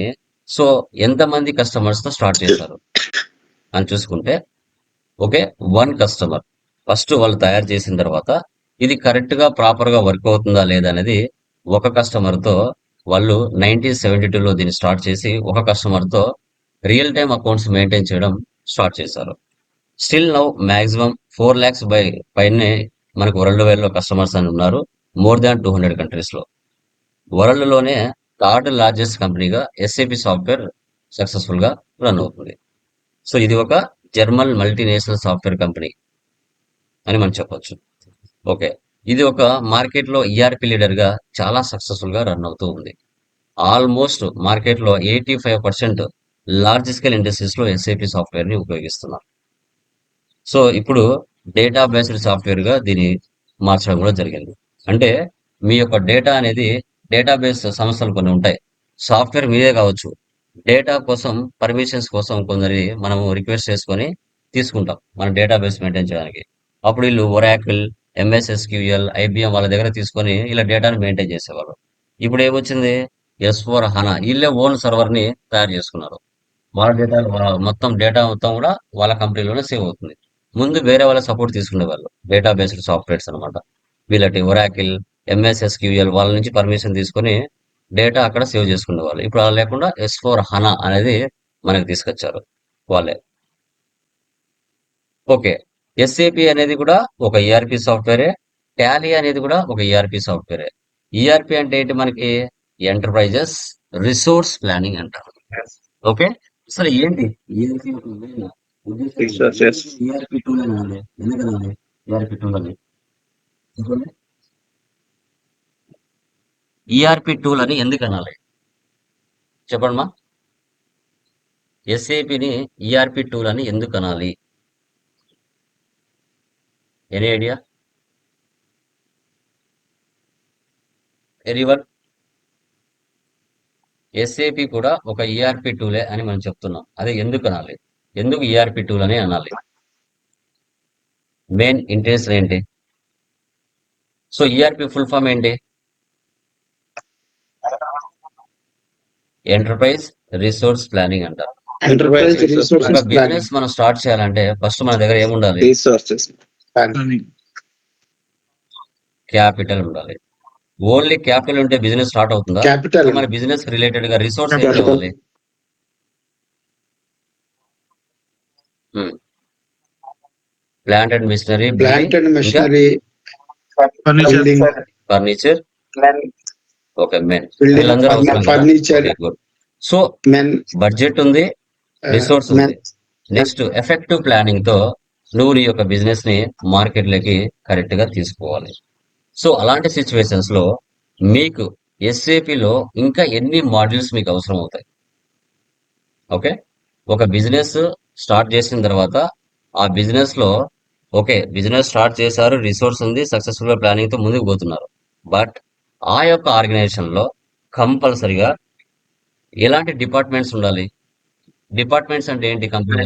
సో ఎంతమంది కస్టమర్స్ తో స్టార్ట్ చేశారు అని చూసుకుంటే, ఓకే, 1 customer. ఫస్ట్ వాళ్ళు తయారు చేసిన తర్వాత ఇది కరెక్ట్ గా ప్రాపర్ గా వర్క్ అవుతుందా లేదా అనేది ఒక కస్టమర్ తో వాళ్ళు 1972లో దీన్ని స్టార్ట్ చేసి ఒక కస్టమర్ తో రియల్ టైమ్ అకౌంట్స్ మెయింటైన్ చేయడం స్టార్ట్ చేశారు. స్టిల్ నౌ మాక్సిమం 4 lakhs పైనే మనకు వరల్డ్ వైడ్ లో కస్టమర్స్ అని ఉన్నారు. మోర్ దాన్ 200 countries లో. వరల్డ్ లోనే థర్డ్ లార్జెస్ట్ కంపెనీగా ఎస్ఏపి సాఫ్ట్వేర్ సక్సెస్ఫుల్ గా రన్ అవుతుంది. సో ఇది ఒక జర్మన్ మల్టీనేషనల్ సాఫ్ట్వేర్ కంపెనీ అని మనం చెప్పొచ్చు. ఓకే, ఇది ఒక మార్కెట్ లో ఈఆర్పి లీడర్ గా చాలా సక్సెస్ఫుల్ గా రన్ అవుతూ ఉంది. ఆల్మోస్ట్ మార్కెట్ లో 85% లార్జ్ స్కేల్ ఇండస్ట్రీస్ లో ఎస్ఏపి సాఫ్ట్వేర్ ని ఉపయోగిస్తున్నారు. సో ఇప్పుడు డేటా బేస్డ్ సాఫ్ట్వేర్ గా దీన్ని మార్చడం కూడా జరిగింది. అంటే మీ యొక్క డేటా అనేది డేటాబేస్ సంస్థలు కొన్ని ఉంటాయి, సాఫ్ట్వేర్ మీదే కావచ్చు. డేటా కోసం పర్మిషన్స్ కోసం కొందరి మనము రిక్వెస్ట్ చేసుకొని తీసుకుంటాం మన డేటాబేస్ మెయింటైన్ చేయడానికి. అప్పుడు వీళ్ళు ఒరాకిల్, ఎంఎస్ ఎస్క్యూఎల్, ఐబిఎం వాళ్ళ దగ్గర తీసుకొని ఇలా డేటాను మెయింటైన్ చేసేవాళ్ళు. ఇప్పుడు ఏమొచ్చింది, S4 HANA వీళ్ళే ఓన్ సర్వర్ ని తయారు చేసుకున్నారు. వాళ్ళ డేటా మొత్తం డేటా మొత్తం కూడా వాళ్ళ కంపెనీలోనే సేవ్ అవుతుంది. ముందు వేరే వాళ్ళ సపోర్ట్ తీసుకునే వాళ్ళు, డేటా బేస్డ్ సాఫ్ట్వేర్స్ అనమాట. వీళ్ళటి ఒరాకిల్, ఎంఎస్ ఎస్క్యూఎల్ వాళ్ళ నుంచి పర్మిషన్ తీసుకొని డేటా అక్కడ సేవ్ చేసుకునేవాళ్ళు. ఇప్పుడు అలా లేకుండా S4 HANA అనేది మనకి తీసుకొచ్చారు వాళ్ళే. ఓకే, ఎస్ఏపి అనేది కూడా ఒక ఈఆర్పి సాఫ్ట్వేరే, టాలీ అనేది కూడా ఒక ఈఆర్పి సాఫ్ట్వేరే. ఈఆర్పి అంటే ఏంటి మనకి? ఎంటర్ప్రైజెస్ రిసోర్స్ ప్లానింగ్ అంటారు. ఓకే, అసలు ఏంటి ఈఆర్పి? Resources. ఈఆర్పి టూల్ అని ఎందుకనాలి ఈఆర్పి టూల్ అని? చెప్పండి, ఈఆర్పి టూల్ అని ఎందుకు అనాలి చెప్పండి మా. ఎస్ఏపిని ఈఆర్పి టూల్ అని ఎందుకు అనాలి? Any idea? ఎనీవన్? ఎస్ఏపి కూడా ఒక ఈఆర్పి టూలే అని మనం చెప్తున్నాం. అది ఎందుకు అనాలి? ఎందుకు ఈఆర్పి టూల్ అని అనాలి? మెయిన్ ఇంటెన్షన్ ఏంటి? సో ఈఆర్పి ఫుల్ ఫామ్ ఏంటి? ఎంటర్ప్రైజ్ రిసోర్స్ ప్లానింగ్ అంటారు. Enterprise ఒక resources బిజినెస్ మనం స్టార్ట్ చేయాలంటే ఫస్ట్ మన దగ్గర ఏముండాలి? resources. planning. క్యాపిటల్ ఉండాలి. ఓన్లీ క్యాపిటల్ ఉంటే బిజినెస్ స్టార్ట్ అవుతుందా? Capital. సో మన బిజినెస్ రిలేటెడ్ గా రిసోర్స్ ఏం Capital. కావాలి? Plant and machinery, Plant and machinery. Furniture. Building. Furniture, okay, men, Building. వీళ్ళందరూ అవసరం కదా? Furniture. Okay, good. So Men. Budget ఉంది, రిసోర్స్ Men. ఉంది. నెక్స్ట్ ఎఫెక్టివ్ ప్లానింగ్ తో నువ్వు నీ యొక్క బిజినెస్ ని మార్కెట్ లోకి కరెక్ట్ గా తీసుకోవాలి. సో అలాంటి సిచ్యువేషన్స్ లో మీకు SAP లో ఇంకా ఎన్ని మాడ్యూల్స్ మీకు అవసరం అవుతాయి? ఓకే, ఒక బిజినెస్ స్టార్ట్ చేసిన తర్వాత ఆ బిజినెస్ లో ఓకే, బిజినెస్ స్టార్ట్ చేశారు, రిసోర్స్ ఉంది, సక్సెస్ఫుల్ ప్లానింగ్ తో ముందుకు పోతున్నారు. బట్ ఆ యొక్క ఆర్గనైజేషన్ లో కంపల్సరిగా ఎలాంటి డిపార్ట్మెంట్స్ ఉండాలి? డిపార్ట్మెంట్స్ అంటే ఏంటి కంపెనీ?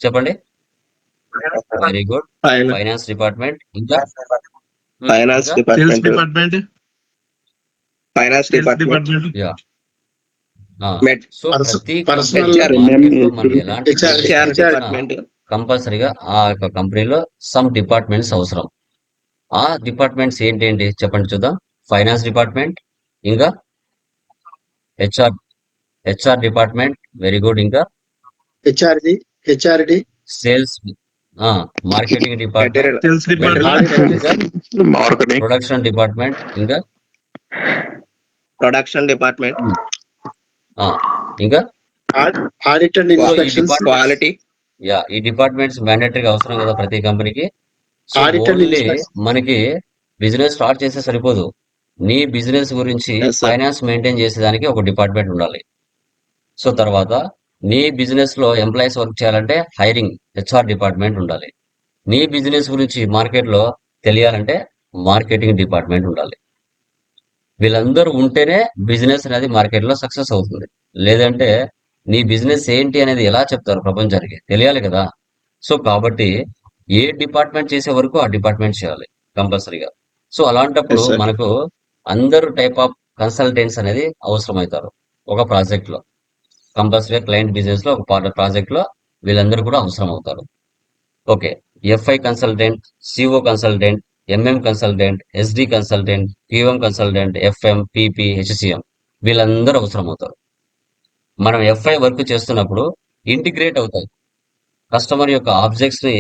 చెప్పండి. Very good. Finance. Finance department, ఇంకా Finance ఇంకా? Sales department. department. Finance Sales department. department. Yeah. Med. So ప్రతి personal మార్కెట్ లో మనం ఎలాంటి HR department. కంపల్సరిగా ఆ యొక్క కంపెనీలో సమ్ డిపార్ట్మెంట్స్ అవసరం. ఆ డిపార్ట్మెంట్స్ ఏంటేంటి చెప్పండి చూద్దాం. ఫైనాన్స్ డిపార్ట్మెంట్, ఇంకా హెచ్ఆర్ డిపార్ట్మెంట్, వెరీ గుడ్, ఇంకా HRD. Sales, marketing department, Sales department. ఇంకా మార్కెటింగ్, ప్రొడక్షన్ డిపార్ట్మెంట్, ఇంకా Production department. ఇంకా Audit and inspections. Quality. Yeah, ఈ డిపార్ట్మెంట్స్ మ్యాండేటరీగా అవసరం కదా ప్రతి కంపెనీకి. So Audit and only inspection. మనకి బిజినెస్ స్టార్ట్ చేస్తే సరిపోదు. నీ బిజినెస్ గురించి Yes, sir. ఫైనాన్స్ మెయింటైన్ చేసేదానికి ఒక డిపార్ట్మెంట్ ఉండాలి. సో తర్వాత నీ బిజినెస్ లో ఎంప్లాయీస్ వర్క్ చేయాలంటే హైరింగ్ HR డిపార్ట్మెంట్ ఉండాలి. నీ బిజినెస్ గురించి మార్కెట్ లో తెలియాలంటే మార్కెటింగ్ డిపార్ట్మెంట్ ఉండాలి. వీళ్ళందరూ ఉంటేనే బిజినెస్ అనేది మార్కెట్ లో సక్సెస్ అవుతుంది. లేదంటే నీ బిజినెస్ ఏంటి అనేది ఎలా చెప్తారు ప్రపంచానికి? తెలియాలి కదా. సో కాబట్టి ఏ డిపార్ట్మెంట్ చేసే వరకు ఆ డిపార్ట్మెంట్ చేయాలి కంపల్సరీగా. సో అలాంటప్పుడు Yes, sir. మనకు అందరు టైప్ ఆఫ్ కన్సల్టెంట్స్ అనేది అవసరమవుతారు ఒక ప్రాజెక్ట్ లో. కంపల్సరీగా క్లయింట్ బిజినెస్ లో ఒక ప్రాజెక్ట్ లో వీళ్ళందరూ కూడా అవసరం అవుతారు. Okay, FI consultant, CO consultant, MM consultant, SD consultant, QM consultant, FM, PP, HCM వీళ్ళందరూ అవసరం అవుతారు. మనం FI వర్క్ చేస్తున్నప్పుడు ఇంటిగ్రేట్ అవుతాయి. కస్టమర్ యొక్క ఆబ్జెక్ట్స్ ని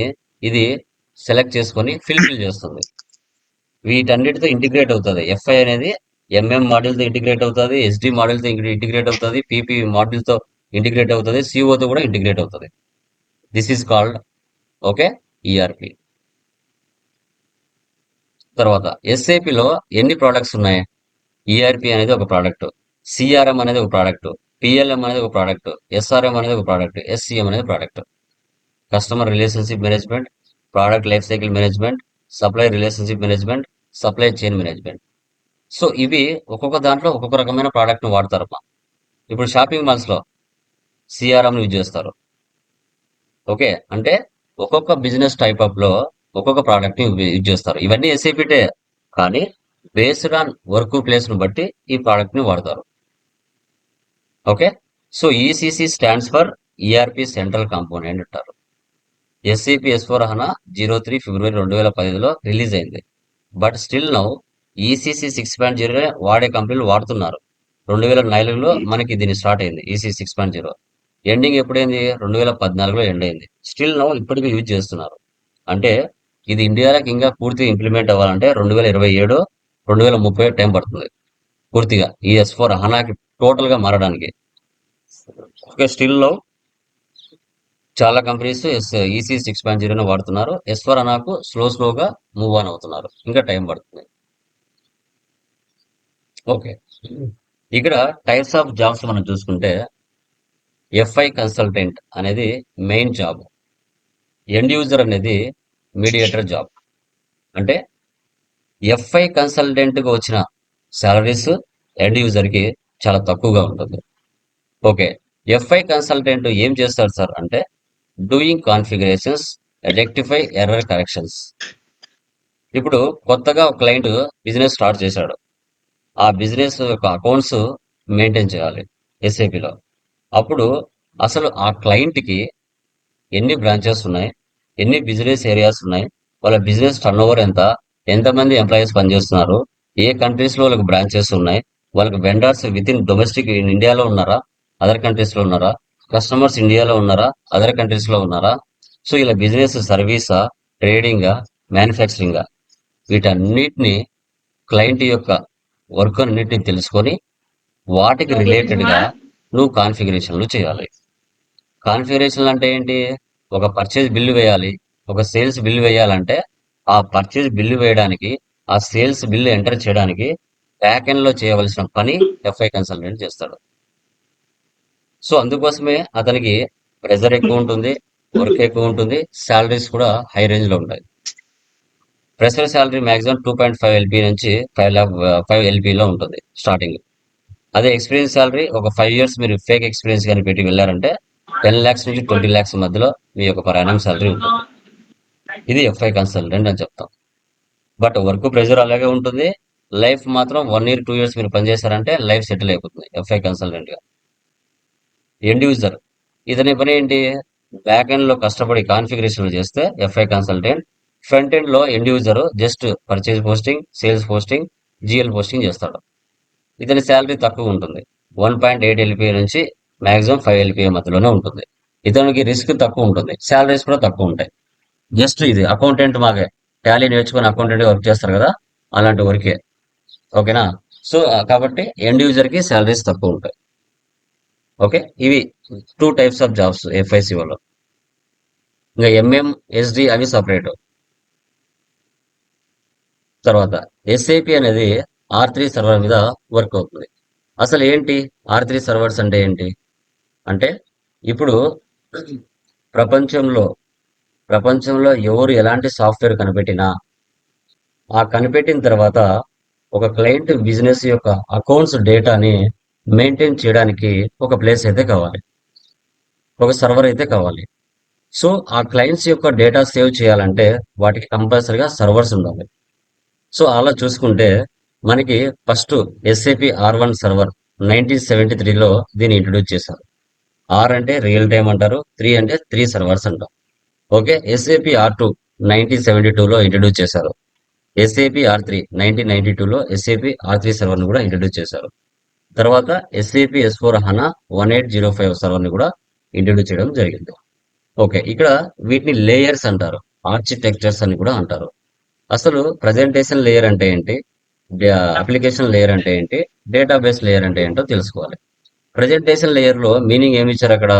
ఇది సెలెక్ట్ చేసుకొని ఫిల్ చేస్తుంది. వీటన్నిటితో ఇంటిగ్రేట్ అవుతుంది. FI అనేది MM మాడ్యూల్ తో ఇంటిగ్రేట్ అవుతుంది, SD మాడ్యూల్ తో ఇంటిగ్రేట్ అవుతుంది, PP మాడ్యూల్ తో ఇంటిగ్రేట్ అవుతుంది, CO తో కూడా ఇంటిగ్రేట్ అవుతుంది. This is called okay ERP. తర్వాత SAP లో ఎన్ని ప్రోడక్ట్స్ ఉన్నాయి? ERP అనేది ఒక ప్రోడక్ట్, CRM అనేది ఒక ప్రోడక్ట్, PLM అనేది ఒక ప్రోడక్ట్, SRM అనేది ఒక ప్రోడక్ట్, SCM అనేది product. Customer relationship management, product life cycle management, supply relationship management, supply chain management. So ఇవి ఒక్కొక్క దాంట్లో ఒక్కొక్క రకమైన ప్రోడక్ట్ ను వాడతారమ్మా. ఇప్పుడు షాపింగ్ మాల్స్ లో CRM యూజ్ చేస్తారు. ఓకే, అంటే ఒక్కొక్క బిజినెస్ టైప్ అప్ లో ఒక్కొక్క ప్రోడక్ట్ ని యూజ్ చేస్తారు. ఇవన్నీ SAP టే, కానీ బేస్డ్ ఆన్ వర్క్ ప్లేస్ ను బట్టి ఈ ప్రోడక్ట్ ని వాడతారు. Okay, so ECC stands for ERP central component అంటారు. ఎస్ఏపి S/4HANA 03 ఫిబ్రవరి 2015లో రిలీజ్ అయింది. బట్ స్టిల్ నౌ ఈసీసీ 6.0 వాడే కంపెనీలు వాడుతున్నారు. 2004లో మనకి దీన్ని స్టార్ట్ అయింది ఈసీసీ 6.0. ఎండింగ్ ఎప్పుడైంది? 2014లో ఎండ్ అయింది. స్టిల్ నౌ ఇప్పటికీ యూజ్ చేస్తున్నారు. అంటే ఇది ఇండియాలోకి ఇంకా పూర్తిగా ఇంప్లిమెంట్ అవ్వాలంటే 2027 2030 టైం పడుతుంది పూర్తిగా ఈ S/4HANAకి టోటల్ గా మారడానికి. ఓకే, స్టిల్ నౌ చాలా కంపెనీస్ ఈసీ 6.0 వాడుతున్నారు. S/4HANAకు స్లోగా మూవ్ ఆన్ అవుతున్నారు. ఇంకా టైం పడుతుంది. ఓకే, ఇక్కడ టైప్స్ ఆఫ్ జాబ్స్ మనం చూసుకుంటే ఎఫ్ఐ కన్సల్టెంట్ అనేది మెయిన్ జాబ్. ఎండ్ యూజర్ అనేది మీడియేటర్ జాబ్. అంటే ఎఫ్ఐ కన్సల్టెంట్ గా వచ్చిన సాలరీస్ ఎండ్ యూజర్ కి చాలా తక్కువగా ఉంటుంది. ఓకే, ఎఫ్ఐ కన్సల్టెంట్ ఏం చేస్తారు సార్ అంటే doing configurations, rectify error corrections. ఇప్పుడు కొత్తగా ఒక క్లయింట్ బిజినెస్ స్టార్ట్ చేశాడు. ఆ బిజినెస్ యొక్క అకౌంట్స్ మెయింటైన్ చేయాలి ఎస్ఏపిలో. అప్పుడు అసలు ఆ క్లయింట్ కి ఎన్ని బ్రాంచెస్ ఉన్నాయి, ఎన్ని బిజినెస్ ఏరియాస్ ఉన్నాయి, వాళ్ళ బిజినెస్ టర్నోవర్ ఎంత, ఎంతమంది ఎంప్లాయీస్ పనిచేస్తున్నారు, ఏ కంట్రీస్ లో వాళ్ళకి బ్రాంచెస్ ఉన్నాయి, వాళ్ళకి వెండర్స్ విత్ ఇన్ డొమెస్టిక్ ఇండియాలో ఉన్నారా, అదర్ కంట్రీస్ లో ఉన్నారా, కస్టమర్స్ ఇండియాలో ఉన్నారా, అదర్ కంట్రీస్ లో ఉన్నారా, సో ఇలా బిజినెస్ సర్వీసా, ట్రేడింగా, మ్యానుఫ్యాక్చరింగా, వీటన్నిటిని క్లయింట్ యొక్క వర్క్ అన్నిటిని తెలుసుకొని వాటికి రిలేటెడ్ గా నువ్వు కాన్ఫిగరేషన్లు చేయాలి. కాన్ఫిగరేషన్ అంటే ఏంటి? ఒక పర్చేజ్ బిల్లు వేయాలి, ఒక సేల్స్ బిల్లు వేయాలంటే ఆ పర్చేజ్ బిల్లు వేయడానికి, ఆ సేల్స్ బిల్లు ఎంటర్ చేయడానికి బ్యాక్ ఎండ్ లో చేయవలసిన పని ఎఫ్ఐ కన్సల్టెంట్ చేస్తాడు. సో అందుకోసమే అతనికి ప్రెజర్ ఎక్కువ ఉంటుంది, వర్క్ ఎక్కువ ఉంటుంది, శాలరీస్ కూడా హై రేంజ్ లో ఉంటాయి. ఫ్రెషర్ శాలరీ మాక్సిమం 2.5 LP నుంచి 5 LP లో ఉంటుంది స్టార్టింగ్. అదే ఎక్స్పీరియన్స్ శాలరీ ఒక 5 years మీరు ఫేక్ ఎక్స్పీరియన్స్ కానీ పెట్టి వెళ్ళారంటే 10 lakhs నుంచి 20 lakhs మధ్యలో మీ యొక్క పర్ యానం శాలరీ ఉంటుంది. ఇది ఎఫ్ఐ కన్సల్టెంట్ అని చెప్తాం. బట్ వర్క్ ప్రెజర్ అలాగే ఉంటుంది. లైఫ్ మాత్రం 1 year 2 years మీరు పనిచేశారంటే లైఫ్ సెటిల్ అయిపోతుంది ఎఫ్ఐ కన్సల్టెంట్ గా. ఎండ్ యూజర్ ఇతని పని ఏంటి? బ్యాక్ ఎండ్ లో కష్టపడి కాన్ఫిగరేషన్ చేస్తే ఎఫ్ఐ కన్సల్టెంట్, ఫ్రంట్ ఎండ్ లో end user just purchase posting, sales posting, GL posting చేస్తాడు. ఇతని శాలరీ తక్కువ ఉంటుంది. 1.8 LPA నుంచి మాక్సిమం 5 LPA మధ్యలోనే ఉంటుంది. ఇతనికి రిస్క్ తక్కువ ఉంటుంది, శాలరీస్ కూడా తక్కువ ఉంటాయి. జస్ట్ ఇది అకౌంటెంట్ మాగే టాలీ నేర్చుకుని అకౌంటెంట్ వర్క్ చేస్తారు కదా, అలాంటి వర్కే. ఓకేనా? సో కాబట్టి ఎండ్ యూజర్ కి శాలరీస్ తక్కువ ఉంటాయి. ఓకే, ఇవి 2 types ఆఫ్ జాబ్స్ ఎఫ్ఐసిఓలో. ఇంకా ఎంఎం, ఎస్డి అవి సపరేట్. తర్వాత ఎస్ఏపి అనేది R3 సర్వర్ మీద వర్క్ అవుతుంది. అసలు ఏంటి R3 సర్వర్స్ అంటే ఏంటి అంటే, ఇప్పుడు ప్రపంచంలో ఎవరు ఎలాంటి సాఫ్ట్వేర్ కనిపెట్టినా ఆ కనిపెట్టిన తర్వాత ఒక క్లయింట్ బిజినెస్ యొక్క అకౌంట్స్ డేటాని మెయింటైన్ చేయడానికి ఒక ప్లేస్ అయితే కావాలి, ఒక సర్వర్ అయితే కావాలి. సో ఆ క్లయింట్స్ యొక్క డేటా సేవ్ చేయాలంటే వాటికి కంపల్సరిగా సర్వర్స్ ఉండాలి. సో అలా చూసుకుంటే మనకి ఫస్ట్ ఎస్ఏపి R1 సర్వర్ 1973లో దీన్ని ఇంట్రొడ్యూస్ చేశారు. R అంటే రియల్ టైం అంటారు, 3 అంటే 3 సర్వర్స్ అంటాం. ఓకే, ఎస్ఏపి R2 1972లో ఇంట్రొడ్యూస్ చేశారు. ఎస్ఏపి R3 1992లో ఎస్ఏపి R3 సర్వర్ ని కూడా ఇంట్రొడ్యూస్ చేశారు. తర్వాత ఎస్ఏపి S/4HANA 1805 సర్వర్ ని కూడా ఇంట్రొడ్యూస్ చేయడం జరిగింది. ఓకే, ఇక్కడ వీటిని లేయర్స్ అంటారు, ఆర్కిటెక్చర్స్ అని కూడా అంటారు. అసలు ప్రజెంటేషన్ లేయర్ అంటే ఏంటి, అప్లికేషన్ లేయర్ అంటే ఏంటి, డేటాబేస్ లేయర్ అంటే ఏంటో తెలుసుకోవాలి. ప్రజెంటేషన్ లేయర్ లో మీనింగ్ ఏమి ఇచ్చారు అక్కడ?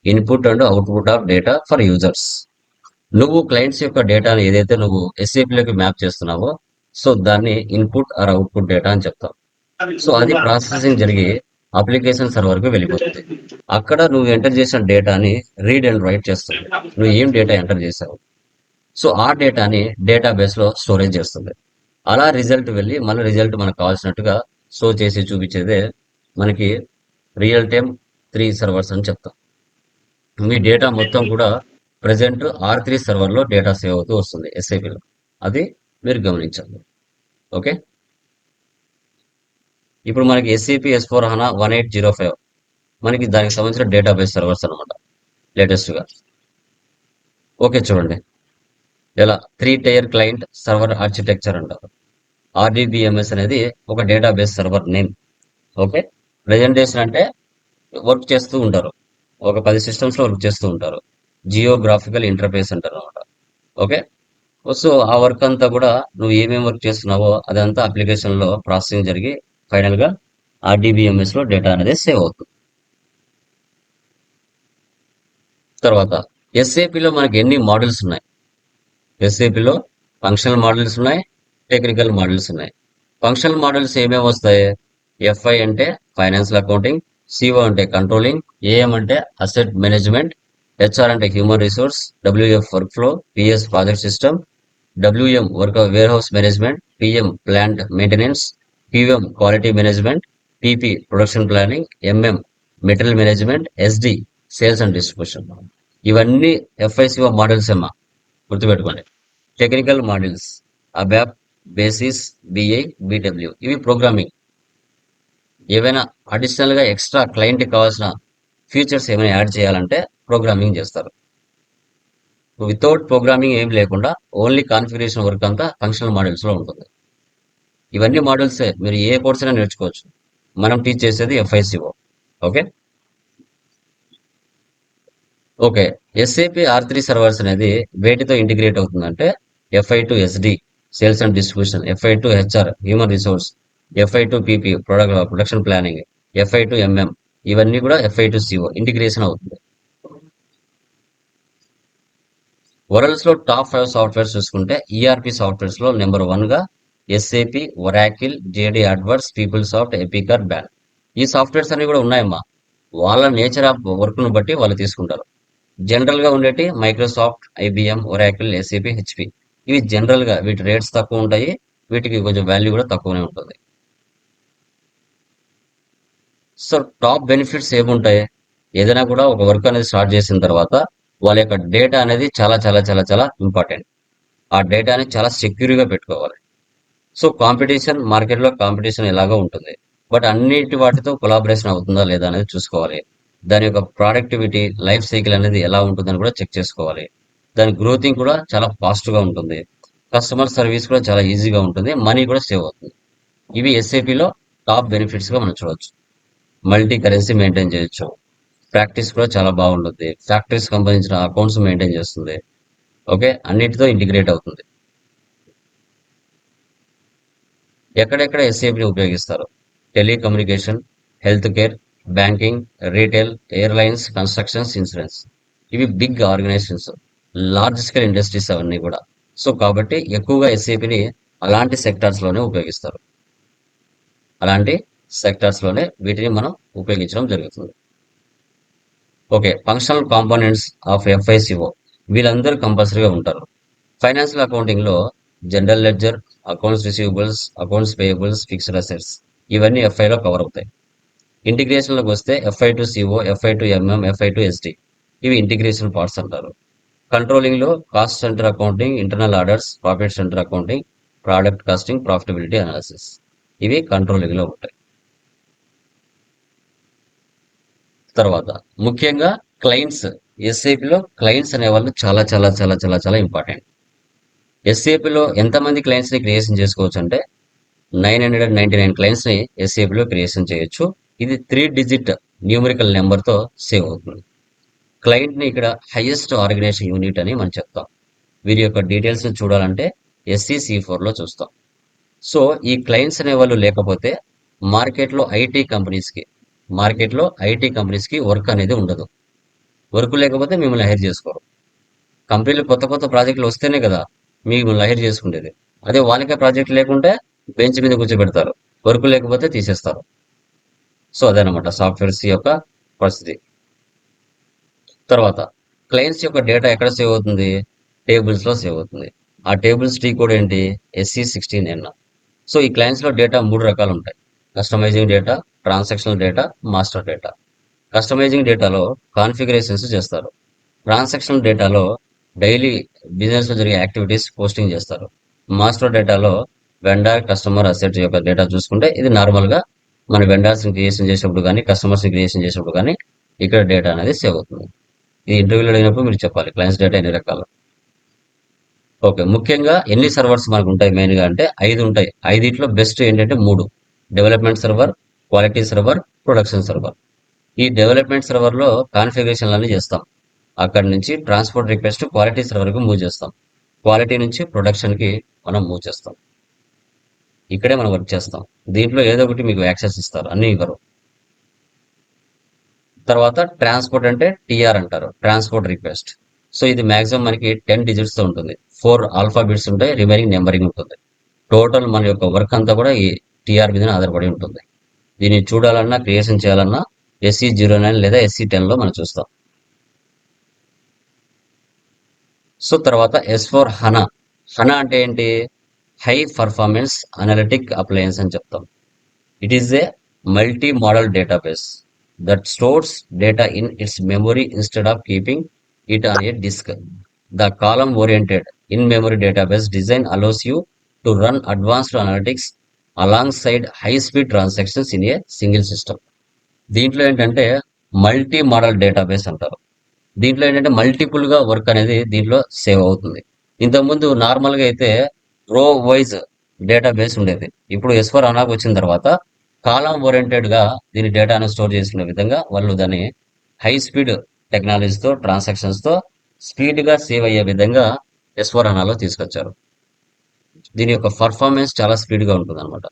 Input and output of data for users. నువ్వు క్లయింట్స్ యొక్క డేటాను ఏదైతే నువ్వు SAP లోకి మ్యాప్ చేస్తున్నావో, సో దాన్ని ఇన్పుట్ ఆర్ అవుట్పుట్ డేటా అని చెప్తాం. సో అది ప్రాసెసింగ్ జరిగి అప్లికేషన్ సర్వర్ కి వెళ్ళిపోతుంది. అక్కడ నువ్వు ఎంటర్ చేసిన డేటాని రీడ్ అండ్ రైట్ చేస్తుంది. నువ్వు ఏం డేటా ఎంటర్ చేసావు, సో ఆ డేటాని డేటాబేస్ లో స్టోరేజ్ చేస్తుంది. అలా రిజల్ట్ వెళ్ళి మళ్ళీ రిజల్ట్ మనకు కావాల్సినట్టుగా షో చేసి చూపించేదే మనకి రియల్ టైమ్ 3 సర్వర్స్ అని చెప్తాం. మీ డేటా మొత్తం కూడా ప్రెసెంట్ R3 సర్వర్ లో డేటా సేవ్ అవుతూ వస్తుంది SAP లో. అది మీరు గమనించాలి. ఓకే, ఇప్పుడు మనకి ఎస్ఏపి S/4HANA 1805 మనకి దానికి సంబంధించిన డేటాబేస్ సర్వర్స్ అనమాట లేటెస్ట్ గా. ఓకే చూడండి, ఇలా 3 టైర్ క్లయింట్ సర్వర్ ఆర్కిటెక్చర్ అంటారు. RDBMS అనేది ఒక database server name. Okay, presentation అంటే వర్క్ చేస్తూ ఉంటారు, ఒక 10 సిస్టమ్స్ లో వర్క్ చేస్తూ ఉంటారు. జియోగ్రాఫికల్ ఇంటర్ఫేస్ అంటారు అనమాట. ఓకే, సో ఆ వర్క్ అంతా కూడా నువ్వు ఏమేమి వర్క్ చేస్తున్నావో అదంతా అప్లికేషన్ లో ప్రాసెసింగ్ జరిగి ఫైనల్ గా RDBMS లో డేటా అనేది సేవ్ అవుతుంది. తర్వాత SAP లో మనకి ఎన్ని మోడల్స్ ఉన్నాయి? SAP లో ఫంక్షనల్ మోడల్స్ ఉన్నాయి, టెక్నికల్ మోడల్స్ ఉన్నాయి. ఫంక్షనల్ మోడల్స్ ఏమేమి వస్తాయి? FI అంటే ఫైనాన్షియల్ అకౌంటింగ్, CO అంటే కంట్రోలింగ్, AM అంటే అసెట్ మేనేజ్మెంట్, HR అంటే human resource, WF work flow, PS project system, WM work wear house management, PM plant maintenance, QM quality management, PP production planning, MM material management, SD sales and distribution. ఇవన్నీ FICO మోడల్స్ ఏమా, గుర్తుపెట్టుకోండి. Technical models ABAP, basis, BI, BW ఇవి ప్రోగ్రామింగ్. ఏవైనా అడిషనల్ గా ఎక్స్ట్రా క్లయింట్ కావాల్సిన ఫీచర్స్ ఏమైనా యాడ్ చేయాలంటే ప్రోగ్రామింగ్ చేస్తారు. వితౌట్ ప్రోగ్రామింగ్ ఏం లేకుండా ఓన్లీ కాన్ఫిగరేషన్ వర్క్ అంతా ఫంక్షనల్ మోడల్స్ లో ఉంటుంది. ఇవన్నీ మోడల్సే, మీరు ఏ కోర్స్ అయినా నేర్చుకోవచ్చు. మనం టీచ్ చేసేది FICO. Okay okay SAP R3 servers అనేది వేటితో ఇంటిగ్రేట్ అవుతుందంటే FI to SD sales and distribution, FI to HR human resource, FI to PP production planning, FI to MM ఇవన్నీ కూడా FI టు CO ఇంటిగ్రేషన్ అవుతుంది. వరల్డ్స్ లో టాప్ 5 సాఫ్ట్వేర్స్ చూసుకుంటే ERP సాఫ్ట్వేర్స్ లో నెంబర్ 1 గా SAP, Oracle, JD Edwards, PeopleSoft, Epicor, Baan. ఈ సాఫ్ట్వేర్స్ అన్ని కూడా ఉన్నాయమ్మా. వాళ్ళ నేచర్ ఆఫ్ వర్క్ ను బట్టి వాళ్ళు తీసుకుంటారు. జనరల్ గా ఉండేటి Microsoft, IBM, Oracle, SAP, HP. ఇవి జనరల్ గా వీటి రేట్స్ తక్కువ ఉంటాయి, వీటికి కొంచెం వాల్యూ కూడా తక్కువనే ఉంటుంది. సో టాప్ బెనిఫిట్స్ ఏముంటాయి? ఏదైనా కూడా ఒక వర్క్ అనేది స్టార్ట్ చేసిన తర్వాత వాళ్ళ యొక్క డేటా అనేది చాలా చాలా చాలా చాలా ఇంపార్టెంట్. ఆ డేటాని చాలా సెక్యూర్ గా పెట్టుకోవాలి. సో కాంపిటీషన్, మార్కెట్ లో కాంపిటీషన్ ఎలాగో ఉంటుంది, బట్ అన్నిటి వాటితో కొలాబరేషన్ అవుతుందా లేదా అనేది చూసుకోవాలి. దాని యొక్క ప్రొడక్టివిటీ లైఫ్ సైకిల్ అనేది ఎలా ఉంటుందని కూడా చెక్ చేసుకోవాలి. దాని గ్రోతింగ్ కూడా చాలా ఫాస్ట్ గా ఉంటుంది, కస్టమర్ సర్వీస్ కూడా చాలా ఈజీగా ఉంటుంది, మనీ కూడా సేవ్ అవుతుంది. ఇవి SAP లో టాప్ బెనిఫిట్స్ గా మనం చూడొచ్చు. మల్టీ కరెన్సీ మెయింటైన్ చేయొచ్చు, ప్రాక్టీస్ కూడా చాలా బాగుంటుంది, ఫ్యాక్టరీస్ సంబంధించిన అకౌంట్స్ మెయింటైన్ చేస్తుంది. ఓకే, అన్నిటితో ఇంటిగ్రేట్ అవుతుంది. ఎక్కడెక్కడ SAPని ఉపయోగిస్తారు? Telecommunication, health care, banking, retail, airlines, constructions, insurance. ఇవి big organisations, large scale industries అవన్నీ కూడా. సో కాబట్టి ఎక్కువగా SAPని అలాంటి సెక్టార్స్ లోనే ఉపయోగిస్తారు. అలాంటి సెక్టార్స్ లోనే వీటిని మనం ఉపయోగించడం జరుగుతుంది. Okay, functional components of FICO వీళ్ళందరూ కంపల్సరీగా ఉంటారు. ఫైనాన్షియల్ అకౌంటింగ్ లో general ledger, accounts receivables, accounts payables, fixed assets ఇవన్నీ FI లో కవర్ అవుతాయి. ఇంటిగ్రేషన్ లోకి వస్తే FI to CO, FI to MM, FI to SD ఇవి ఇంటిగ్రేషన్ పార్ట్స్ అంటారు. కంట్రోలింగ్ లో cost centre accounting, internal orders, profit centre accounting, product costing, profitability analysis ఇవి కంట్రోలింగ్ లో ఉంటాయి. తర్వాత ముఖ్యంగా క్లయింట్స్, SAP లో క్లయింట్స్ అనే వాళ్ళు చాలా చాలా చాలా చాలా చాలా ఇంపార్టెంట్. SAP లో ఎంతమంది క్లయింట్స్ ని క్రియేషన్ చేసుకోవచ్చు అంటే 999 క్లయింట్స్ ని SAP లో క్రియేషన్ చేయొచ్చు. ఇది 3 డిజిట్ న్యూమరికల్ నెంబర్ తో సేవ్ అవుతుంది. క్లయింట్ ని ఇక్కడ హైయెస్ట్ ఆర్గనైజేషన్ యూనిట్ అని మనం చెప్తాం. వీరి యొక్క డీటెయిల్స్ ని చూడాలంటే SCC4 లో చూస్తాం. సో ఈ క్లయింట్స్ అనే వాళ్ళు లేకపోతే మార్కెట్లో ఐటీ కంపెనీస్ కి వర్క్ అనేది ఉండదు. వర్క్ లేకపోతే మిమ్మల్ని హైర్ చేసుకోరు. కంపెనీలు కొత్త కొత్త ప్రాజెక్టులు వస్తేనే కదా మిమ్మల్ని హైర్ చేసుకునేది. అదే వాళ్ళకే ప్రాజెక్ట్ లేకుంటే బెంచ్ మీద కూర్చోబెడతారు, వర్క్ లేకపోతే తీసేస్తారు. సో అదనమాట సాఫ్ట్వేర్స్ యొక్క పరిస్థితి. తర్వాత క్లయింట్స్ యొక్క డేటా ఎక్కడ సేవ్ అవుతుంది? టేబుల్స్ లో సేవ్ అవుతుంది. ఆ టేబుల్స్ టీ కోడ్ ఏంటి? SC16N. సో ఈ క్లయింట్స్ లో డేటా 3 రకాలు ఉంటాయి: customising data, transactional data, master data. Customising డేటాలో కాన్ఫిగరేషన్స్ చేస్తారు. ట్రాన్సాక్షనల్ డేటాలో డైలీ బిజినెస్ లో జరిగే యాక్టివిటీస్ పోస్టింగ్ చేస్తారు. మాస్టర్ డేటాలో వెండర్, కస్టమర్, అసెట్ యొక్క డేటా చూసుకుంటే ఇది నార్మల్ గా మన వెండర్స్ని క్రియేషన్ చేసినప్పుడు కానీ కస్టమర్స్ని క్రియేషన్ చేసినప్పుడు కానీ ఇక్కడ డేటా అనేది సేవ్ అవుతుంది. ఇది ఇంటర్వ్యూలో అడిగినప్పుడు మీరు చెప్పాలి క్లయింట్స్ డేటా ఎన్ని రకాలు. ఓకే, ముఖ్యంగా ఎన్ని సర్వర్స్ మనకు ఉంటాయి మెయిన్గా అంటే 5 ఉంటాయి. 5 బెస్ట్ ఏంటంటే 3: development server, quality server, production server. ఈ డెవలప్మెంట్ సర్వర్లో కాన్ఫిగరేషన్లన్నీ చేస్తాం. అక్కడ నుంచి ట్రాన్స్పోర్ట్ రిక్వెస్ట్ క్వాలిటీ సర్వర్కి మూవ్ చేస్తాం. క్వాలిటీ నుంచి ప్రొడక్షన్కి మనం మూవ్ చేస్తాం. ఇక్కడే మనం వర్క్ చేస్తాం. దీంట్లో ఏదో ఒకటి మీకు యాక్సెస్ ఇస్తారు, అన్ని ఇవ్వరు. తర్వాత ట్రాన్స్పోర్ట్ అంటే టీఆర్ అంటారు, ట్రాన్స్పోర్ట్ రిక్వెస్ట్. సో ఇది మాక్సిమం మనకి 10 digits తో ఉంటుంది. 4 ఆల్ఫాబెట్స్ ఉంటాయి, రిమైనింగ్ నెంబరింగ్ ఉంటుంది. టోటల్ మన యొక్క వర్క్ అంతా కూడా ఈ టీఆర్ మీద ఆధారపడి ఉంటుంది. దీన్ని చూడాలన్నా క్రియేషన్ చేయాలన్నా SE09 లేదా SE10లో మనం చూస్తాం. సో తర్వాత S4 హనా. హనా అంటే ఏంటి? హై పర్ఫార్మెన్స్ అనలిటిక్ అప్లయన్స్ అని చెప్తాం. It is a multi modal database that stores data in it's memory instead of keeping it on a disk. The column-oriented in-memory database design allows you to run advanced analytics alongside high-speed transactions in a single system. దీంట్లో ఏంటంటే మల్టీ మోడల్ డేటాబేస్ అంటారు. దీంట్లో ఏంటంటే మల్టిపుల్ గా వర్క్ అనేది దీంట్లో సేవ్ అవుతుంది. ఇంతకుముందు నార్మల్గా అయితే రో వైజ్ డేటాబేస్ ఉండేది. ఇప్పుడు S4 హనాకు వచ్చిన తర్వాత కాలం ఓరియంటెడ్ గా దీని డేటాను స్టోర్ చేసుకునే విధంగా వాళ్ళు దాన్ని హై స్పీడ్ టెక్నాలజీతో ట్రాన్సాక్షన్స్ తో స్పీడ్ గా సేవ్ అయ్యే విధంగా S4 హనాలో తీసుకొచ్చారు. దీని యొక్క పర్ఫార్మెన్స్ చాలా స్పీడ్ గా ఉంటుంది అనమాట.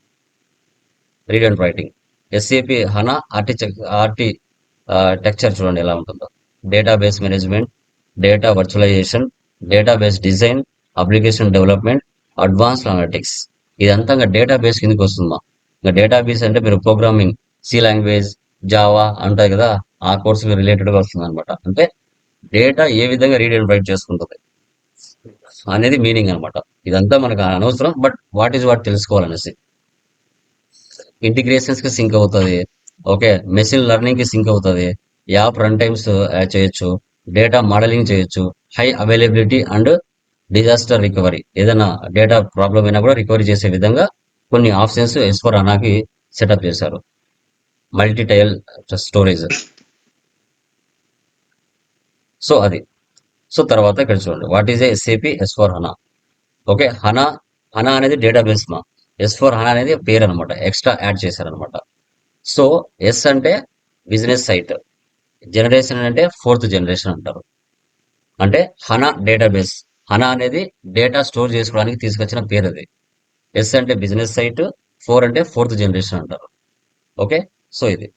Read and writing SAP HANA architecture చూడండి ఎలా ఉంటుందో. Database management, data virtualisation, database design, application development, advanced analytics. ఇదంతా ఇంకా డేటాబేస్ కిందకి వస్తుందా. ఇంకా డేటాబేస్ అంటే మీరు ప్రోగ్రామింగ్ సి లాంగ్వేజ్, జావా అంటాయి కదా, ఆ కోర్సుకి రిలేటెడ్ గా వస్తుంది అనమాట. అంటే డేటా ఏ విధంగా రీడ్ అండ్ రైట్ చేసుకుంటుంది అనేది మీనింగ్ అనమాట. ఇదంతా మనకు అనవసరం, బట్ వాట్ ఈజ్ వాట్ తెలుసుకోవాలనేసి. ఇంటిగ్రేషన్స్ కి సింక్ అవుతుంది. ఓకే, మెషిన్ లెర్నింగ్ కి సింక్ అవుతుంది. యాప్ రన్ టైమ్స్ చేయొచ్చు, డేటా మోడలింగ్ చేయొచ్చు, high availability and disaster recovery. ఏదైనా డేటా ప్రాబ్లం అయినా కూడా రికవరీ చేసే విధంగా కొన్ని ఆప్షన్స్ S4 హనాకి సెటప్ చేశారు. Multi tile storage. సో అది. సో తర్వాత ఇక్కడ చూడండి, what is SAP S4 HANA. Okay, HANA అనేది డేటాబేస్ మా. S4 హనా అనేది పేరు అనమాట, ఎక్స్ట్రా యాడ్ చేశారనమాట. సో ఎస్ అంటే బిజినెస్ సైట్, జనరేషన్ అంటే 4th జనరేషన్ అంటారు. అంటే హనా డేటాబేస్. హనా అనేది డేటా స్టోర్ చేసుకోవడానికి తీసుకొచ్చిన పేరు అది. ఎస్ అంటే బిజినెస్ సైట్, 4 అంటే 4th జనరేషన్ అంటారు. ఓకే, సో ఇది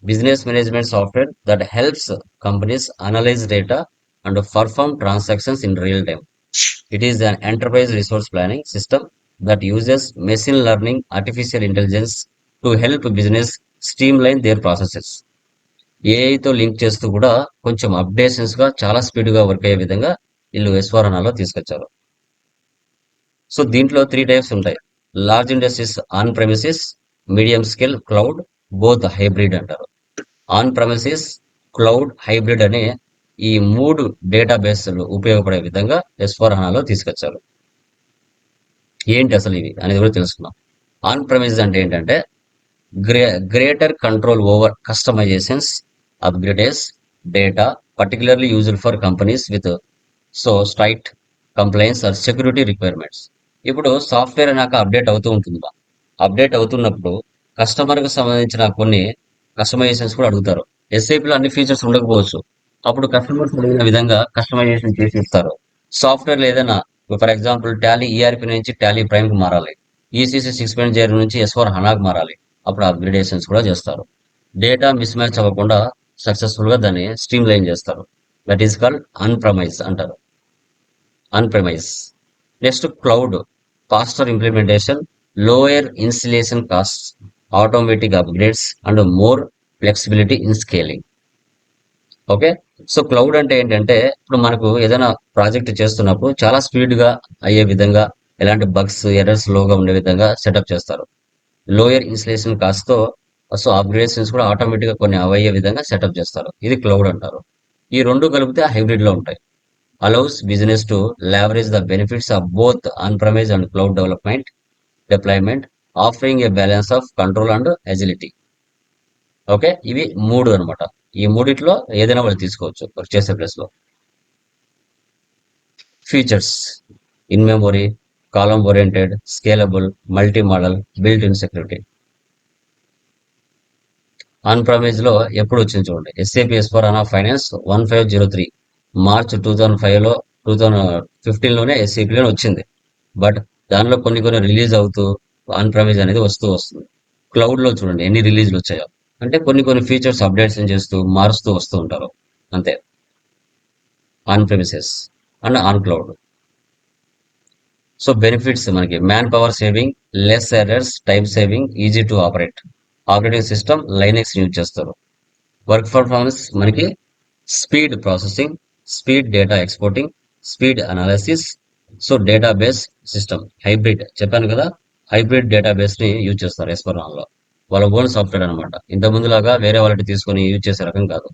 business management software that helps companies analyse data and perform transactions in real time. It is an enterprise resource planning system that uses machine learning, artificial intelligence to help business streamline their processes. AI తో లింక్ చేస్తూ కూడా కొంచెం అప్డేషన్స్ గా చాలా స్పీడ్ గా వర్క్ అయ్యే విధంగా వీళ్ళు S4 హనాలో తీసుకొచ్చారు. సో దీంట్లో 3 టైప్స్ ఉంటాయి. Large industries on premises, medium scale cloud, both hybrid అంటారు. ఆన్ ప్రెమిసిస్, క్లౌడ్, హైబ్రిడ్ అనే ఈ 3 డేటాబేస్లు ఉపయోగపడే విధంగా S4 హనాలో తీసుకొచ్చారు. ఏంటి అసలు ఇవి అనేది కూడా తెలుసుకుందాం. ఆన్ ప్రెమిస్ అంటే ఏంటంటే greater control over customisations, upgrades data, particularly used for companies with straight compliance or security requirements. ఇప్పుడు సాఫ్ట్వేర్ నాకు అప్డేట్ అవుతూ ఉంటుందా. అప్డేట్ అవుతున్నప్పుడు కస్టమర్ కు సంబంధించిన కొన్ని కస్టమైజేషన్స్ కూడా అడుగుతారు. SAP లో అన్ని ఫీచర్స్ ఉండకపోవచ్చు. అప్పుడు కస్టమర్స్ అడిగిన విధంగా కస్టమైజేషన్ చేసి ఇస్తారు. సాఫ్ట్వేర్ ఏదైనా ఫర్ ఎగ్జాంపుల్ టాలీ ERP నుంచి టాలీ ప్రైమ్ కి మారాలి, ECC 6.0 నుంచి S4 హనాకు మారాలి. అప్పుడు అప్గ్రేడేషన్స్ కూడా చేస్తారు. డేటా మిస్ మ్యాచ్ అవ్వకుండా సక్సెస్ఫుల్ గా దాన్ని స్ట్రీమ్ లైన్ చేస్తారు. That is called on premise అంటారు. On premise. Next cloud, faster implementation, lower installation cost, automatic upgrades and more flexibility in scaling. Okay, so cloud అంటే ఏంటంటే ఇప్పుడు మనకు ఏదైనా ప్రాజెక్ట్ చేస్తున్నప్పుడు చాలా స్పీడ్ గా అయ్యే విధంగా, ఎలాంటి బగ్స్ ఎర్రర్స్ లోగా ఉండే విధంగా సెటప్ చేస్తారు. లోయర్ ఇన్స్టలేషన్ కాస్ట్ తో సో అప్గ్రేడేషన్స్ కూడా ఆటోమేటిక్ గా కొన్ని అవయ్యే విధంగా సెటప్ చేస్తారు. ఇది క్లౌడ్ అంటారు. ఈ రెండు కలిపితే హైబ్రిడ్ లో ఉంటాయి. Allows business to leverage the benefits of both on-premise and cloud development deployment, offering a balance of control and agility. Okay, ఇవి 3 అన్నమాట. ఈ మూడిట్లో ఏదైనా వాళ్ళు తీసుకోవచ్చు వర్క్ చేసే ప్లేస్ లో. Features: in memory, column oriented, scalable, multi modal, built in security. On primase లో ఎప్పుడు వచ్చింది చూడండి, ఎస్ఏపి S/4HANA ఫైనాన్స్ 1503 మార్చ్ 2005 లో 2015 లోనే SAP లోనే వచ్చింది. బట్ దానిలో కొన్ని రిలీజ్ అవుతూ ఆన్ ప్రైమేజ్ అనేది వస్తుంది. క్లౌడ్ లో చూడండి ఎన్ని రిలీజ్లు వచ్చాయో. అంటే కొన్ని ఫీచర్స్ అప్డేట్స్ చేస్తూ మారుస్తూ వస్తూ ఉంటారు అంతే. On premises and on cloud. So benefits మనకి man power saving, less errors, time saving, easy to operate. Operating system Linux use చేస్తారు. వర్క్ పర్ఫార్మెన్స్ మనకి speed processing, speed data exporting, speed analysis. So database system hybrid చెప్పాను కదా, హైబ్రిడ్ డేటాబేస్ ని యూజ్ చేస్తారు S/4HANA లో. వాళ్ళ ఓన్ సాఫ్ట్వేర్ అనమాట. ఇంత ముందులాగా వేరే వాళ్ళకి తీసుకొని యూజ్ చేసే రకం కాదు.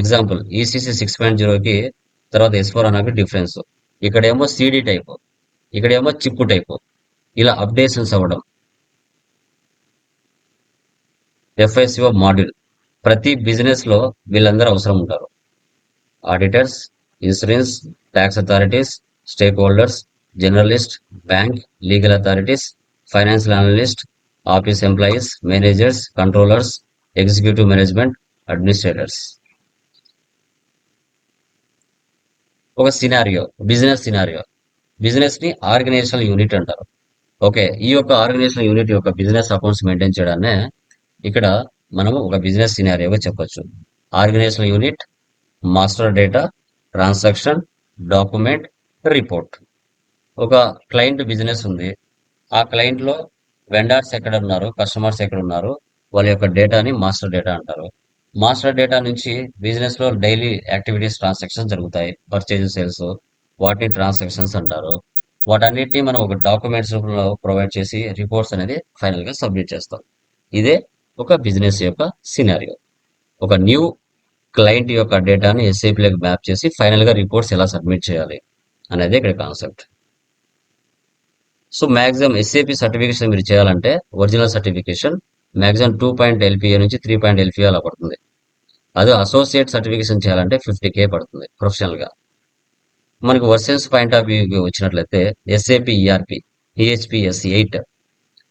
ఎగ్జాంపుల్ ECC 6.0కి తర్వాత S/4HANAకి డిఫరెన్స్. ఇక్కడేమో CD టైప్, ఇక్కడేమో చిప్ టైప్. ఇలా అప్డేషన్స్ అవ్వడం. FICO మాడ్యూల్ ప్రతి బిజినెస్ లో వీళ్ళందరూ అవసరం ఉంటారు. Auditors, insurance, tax authorities, stakeholders, journalist, bank, legal authorities, financial analyst, office employees, managers, controllers, executive management, administrators. ఒక సినారియో, బిజినెస్ సినారియో. బిజినెస్ ని ఆర్గనైజేషనల్ యూనిట్ అంటారు. ఓకే, ఈ యొక్క ఆర్గనైజేషనల్ యూనిట్ యొక్క బిజినెస్ అకౌంట్స్ మెయింటైన్ చేయడాన్నే ఇక్కడ మనము ఒక బిజినెస్ సినారియోగా చెప్పొచ్చు. Organisational unit, master data, transaction, document, report. ఒక క్లయింట్ బిజినెస్ ఉంది. ఆ క్లయింట్ లో వెండర్స్ ఎక్కడ ఉన్నారు, కస్టమర్స్ ఎక్కడ ఉన్నారు, వాళ్ళ యొక్క డేటాని మాస్టర్ డేటా అంటారు. మాస్టర్ డేటా నుంచి బిజినెస్ లో డైలీ యాక్టివిటీస్ ట్రాన్సాక్షన్స్ జరుగుతాయి, పర్చేజ్ సేల్స్, వాటిని ట్రాన్సాక్షన్స్ అంటారు. వాటన్నిటిని మనం ఒక డాక్యుమెంట్స్ రూపంలో ప్రొవైడ్ చేసి రిపోర్ట్స్ అనేది ఫైనల్ గా సబ్మిట్ చేస్తాం. ఇదే ఒక బిజినెస్ యొక్క సినారియో. ఒక న్యూ క్లయింట్ యొక్క డేటాని SAP లోకి మ్యాప్ చేసి ఫైనల్ గా రిపోర్ట్స్ ఎలా సబ్మిట్ చేయాలి అనేది ఇక్కడ concept. So maximum SAP certification మీరు చేయాలంటే ఒరిజినల్ సర్టిఫికేషన్ మాక్సిమం 2.LPA నుంచి 3.LPA అలా పడుతుంది. అదే అసోసియేట్ సర్టిఫికేషన్ చేయాలంటే 50K పడుతుంది ప్రొఫెషనల్ గా. మనకు వర్షన్స్ పాయింట్ ఆఫ్ వ్యూ వచ్చినట్లయితే SAP ERP EHPS 8,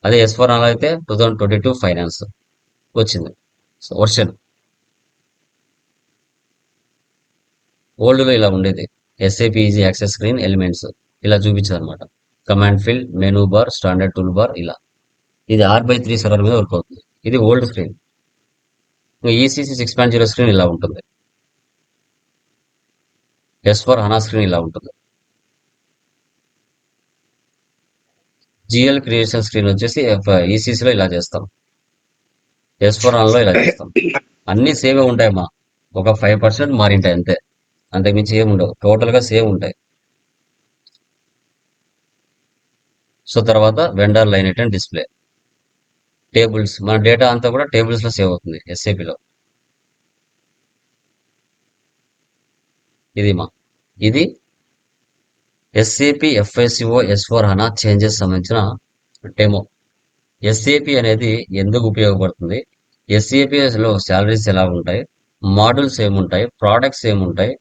అదే S/4HANA అయితే 2022 ఫైనాన్స్ వచ్చింది. సో వర్షన్ ఓల్డ్ లో ఇలా ఉండేది. SAP easy access screen elements ఇలా చూపించారు అనమాట. Command field, menu bar, standard tool bar ఇలా. ఇది 6x3 సర్వర్ మీద వర్క్ అవుతుంది. ఇది ఓల్డ్ స్క్రీన్. ECC 6.0 స్క్రీన్ ఇలా ఉంటుంది. S/4HANA స్క్రీన్ ఇలా ఉంటుంది. GL క్రియేషన్ స్క్రీన్ వచ్చేసి ECC లో ఇలా చేస్తాం, S/4HANA లో ఇలా చేస్తాం. అన్ని సేవే ఉంటాయమ్మా, ఒక 5% మారింటాయి అంతే, అంతకుమించి ఏమి ఉండవు. టోటల్ గా సేవ్ ఉంటాయి. సో తర్వాత vendor line item display, tables, మన డేటా అంతా కూడా టేబుల్స్ లో సేవ్ అవుతుంది SAP లో. ఇది SAP FICO S/4HANA చేంజెస్ సంబంధించిన డెమో. SAP అనేది ఎందుకు ఉపయోగపడుతుంది, SAP లో శాలరీస్ ఎలా ఉంటాయి, మోడల్స్ ఏముంటాయి, ప్రోడక్ట్స్ ఏముంటాయి,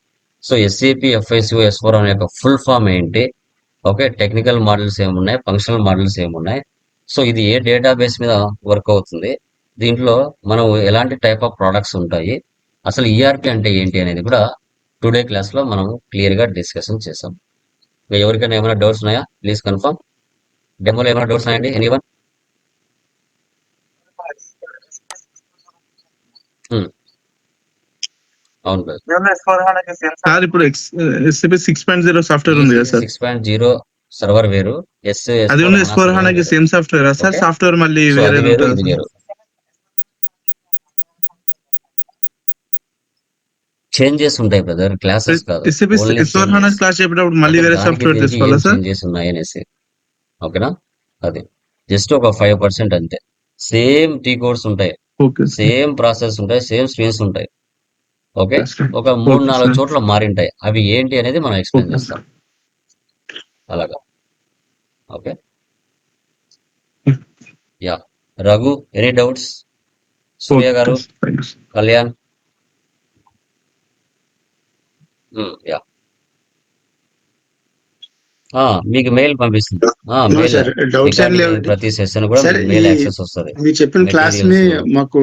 సో SAP FICO S/4HANA యొక్క ఫుల్ ఫామ్ ఏంటి, ఓకే, టెక్నికల్ మోడల్స్ ఏమున్నాయి, ఫంక్షనల్ మోడల్స్ ఏమున్నాయి, సో ఇది ఏ డేటాబేస్ మీద వర్క్ అవుతుంది, దీంట్లో మనం ఎలాంటి టైప్ ఆఫ్ ప్రోడక్ట్స్ ఉంటాయి, అసలు ERP అంటే ఏంటి అనేది కూడా టుడే క్లాస్ లో మనం క్లియర్ గా డిస్కషన్ చేసాం. ఎవరికైనా ఏమైనా డౌట్స్ ఉన్నాయా? Please confirm. డెమోలో ఏమైనా డౌట్స్ ఉన్నాయండి? ఎనీవన్? అవును బ్రదర్. సార్ ఇప్పుడు SAP 6.0 సాఫ్ట్వేర్ ఉంది కదా సార్, 6.0 సర్వర్ వేరు, అది ఉన్న S/4HANA కి same software sir? Okay. Software మళ్ళీ సో అది వేరేది వేరు, ఉంటుంది ఇది వేరు. చేంజెస్ ఉంటాయి బ్రదర్, క్లాసెస్ కాదు. SAP Only S/4HANA changes. Class చెప్పేటప్పుడు మళ్ళీ Okay, వేరే దానికి సాఫ్ట్వేర్ దీనికి తీసుకోవాలా ఏం సార్? చేంజెస్ ఉన్నాయి అనేసి, ఓకేనా? అది జస్ట్ ఒక 5% అంతే. సేమ్ టీ కోడ్స్ ఉంటాయి, ఓకే సేమ్ ప్రాసెస్ ఉంటాయి, సేమ్ స్క్రీన్స్ ఉంటాయి. ఓకే, ఒక ఓకే 3-4 సార్, చోట్ల మారింటాయి. అవి ఏంటి అనేది మనం ఎక్స్ప్లెయిన్ ఓకే చేస్తాం అలాగా. Okay, yeah. Raghu, any doubts? Surya garu, Kalyan. Yeah మీకు మెయిల్ పంపిస్తుంది. మెయిల్ సార్ డౌట్స్ ఏం లేవు. ప్రతి సెషన్ కూడా సార్ మెయిల్ యాక్సెస్ వస్తుంది. మీరు చెప్పిన క్లాస్ ని మాకు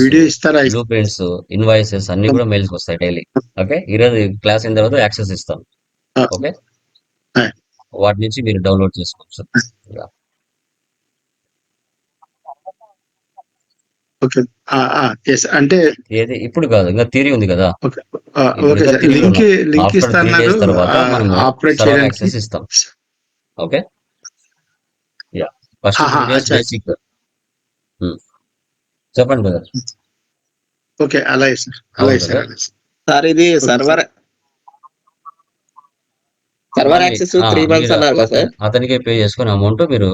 వీడియో ఇస్తారా? బ్లూ ప్రింట్స్, ఇన్వాయిసెస్ అన్ని కూడా మెయిల్స్ వస్తాయి డైలీ. ఓకే, ఈరోజు క్లాస్ అయిన తర్వాత యాక్సెస్ ఇస్తాం. ఓకే, వాటి నుంచి మీరు డౌన్లోడ్ చేసుకోవచ్చు. ఓకే అంటే ఏది ఇప్పుడు కాదు, ఇంకా థియరీ ఉంది కదా. ఓకే సార్, లింక్ ఇస్తాను తర్వాత మనం ఆపరేట్ సర్వర్ చేయడానికి. యాక్సెస్ ఇస్తాం. Okay, yeah first basic. చెప్పండి బ్రదర్. ఓకే, అలాగే సార్, అలాగే సార్. సార్ ఇది సర్వర్ యాక్సెస్ 3 months అన్నారు కదా సార్. అతనికే పే చేసుకుని అమౌంట్ మీరు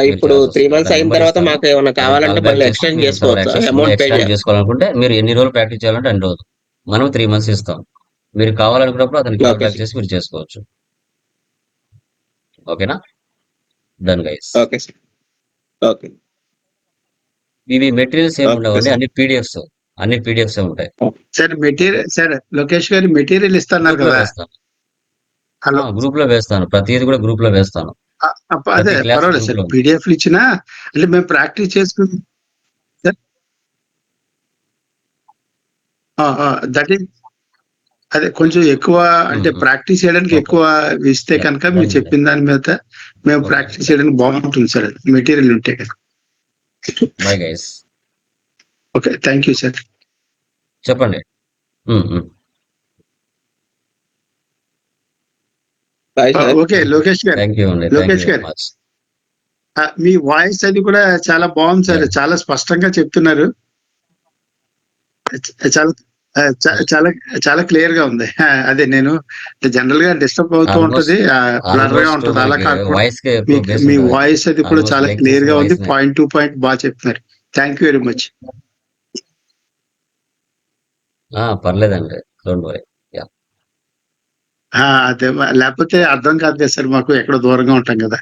ఇప్పుడు 3 months అయిన తర్వాత మాకు ఏమైనా కావాలంటే మళ్ళీ ఎక్స్టెండ్ చేసుకోవచ్చు. అమౌంట్ పే చేసుకోవాలనుకుంటే మీరు ఎన్ని రోజులు ప్రాక్టీస్ చేయాలంటే అన్ని రోజులు. మనం 3 months ఇస్తాం. మీరు కావాలనుకున్నప్పుడు అతనికి కాంటాక్ట్ చేసి మీరు చేసుకోవచ్చు. ఓకేనా? Done guys. Okay sir. Okay ఇవి మెటీరియల్స్ ఏమి ఉండవండి, అన్ని పీడిఎఫ్స్ ఉంటాయి. సార్ మెటీరియల్, సార్ లోకేష్ గారు మెటీరియల్ ఇస్తున్నారు కదా. హలో, గ్రూప్ లో వేస్తాను, ప్రతిది కూడా గ్రూప్ లో వేస్తాను. అదే పర్వాలేదు సార్, పీడిఎఫ్ ఇచ్చినా అంటే మేము ప్రాక్టీస్ చేసుకుని దట్ ఈస్ అదే కొంచెం ఎక్కువ అంటే ప్రాక్టీస్ చేయడానికి ఎక్కువ ఇస్తే కనుక మీరు చెప్పిన దాని మీద మేము ప్రాక్టీస్ చేయడానికి బాగుంటుంది సార్, మెటీరియల్ ఉంటే కనుక. Bye guys. Okay, thank you sir. చెప్పండి. ఓకే లోకేష్ గారు, థ్యాంక్ యూ అండి. లోకేష్ గారు, మీ వాయిస్ అది కూడా చాలా బాగుంది సార్, చాలా స్పష్టంగా చెప్తున్నారు, చాలా చాలా చాలా క్లియర్ గా ఉంది. అదే నేను జనరల్ గా డిస్టర్బ్ అవుతూ ఉంటది, బ్లర్ గా ఉంటది, అలా కాకుండా మీ వాయిస్ అది కూడా చాలా క్లియర్ గా ఉంది, పాయింట్ టు పాయింట్ బాగా చెప్తున్నారు. Thank you very much. పర్లేదండి, డోంట్ వరీ. అదే లేకపోతే అర్థం కాదు కదా సార్, మాకు ఎక్కడో దూరంగా ఉంటాం కదా.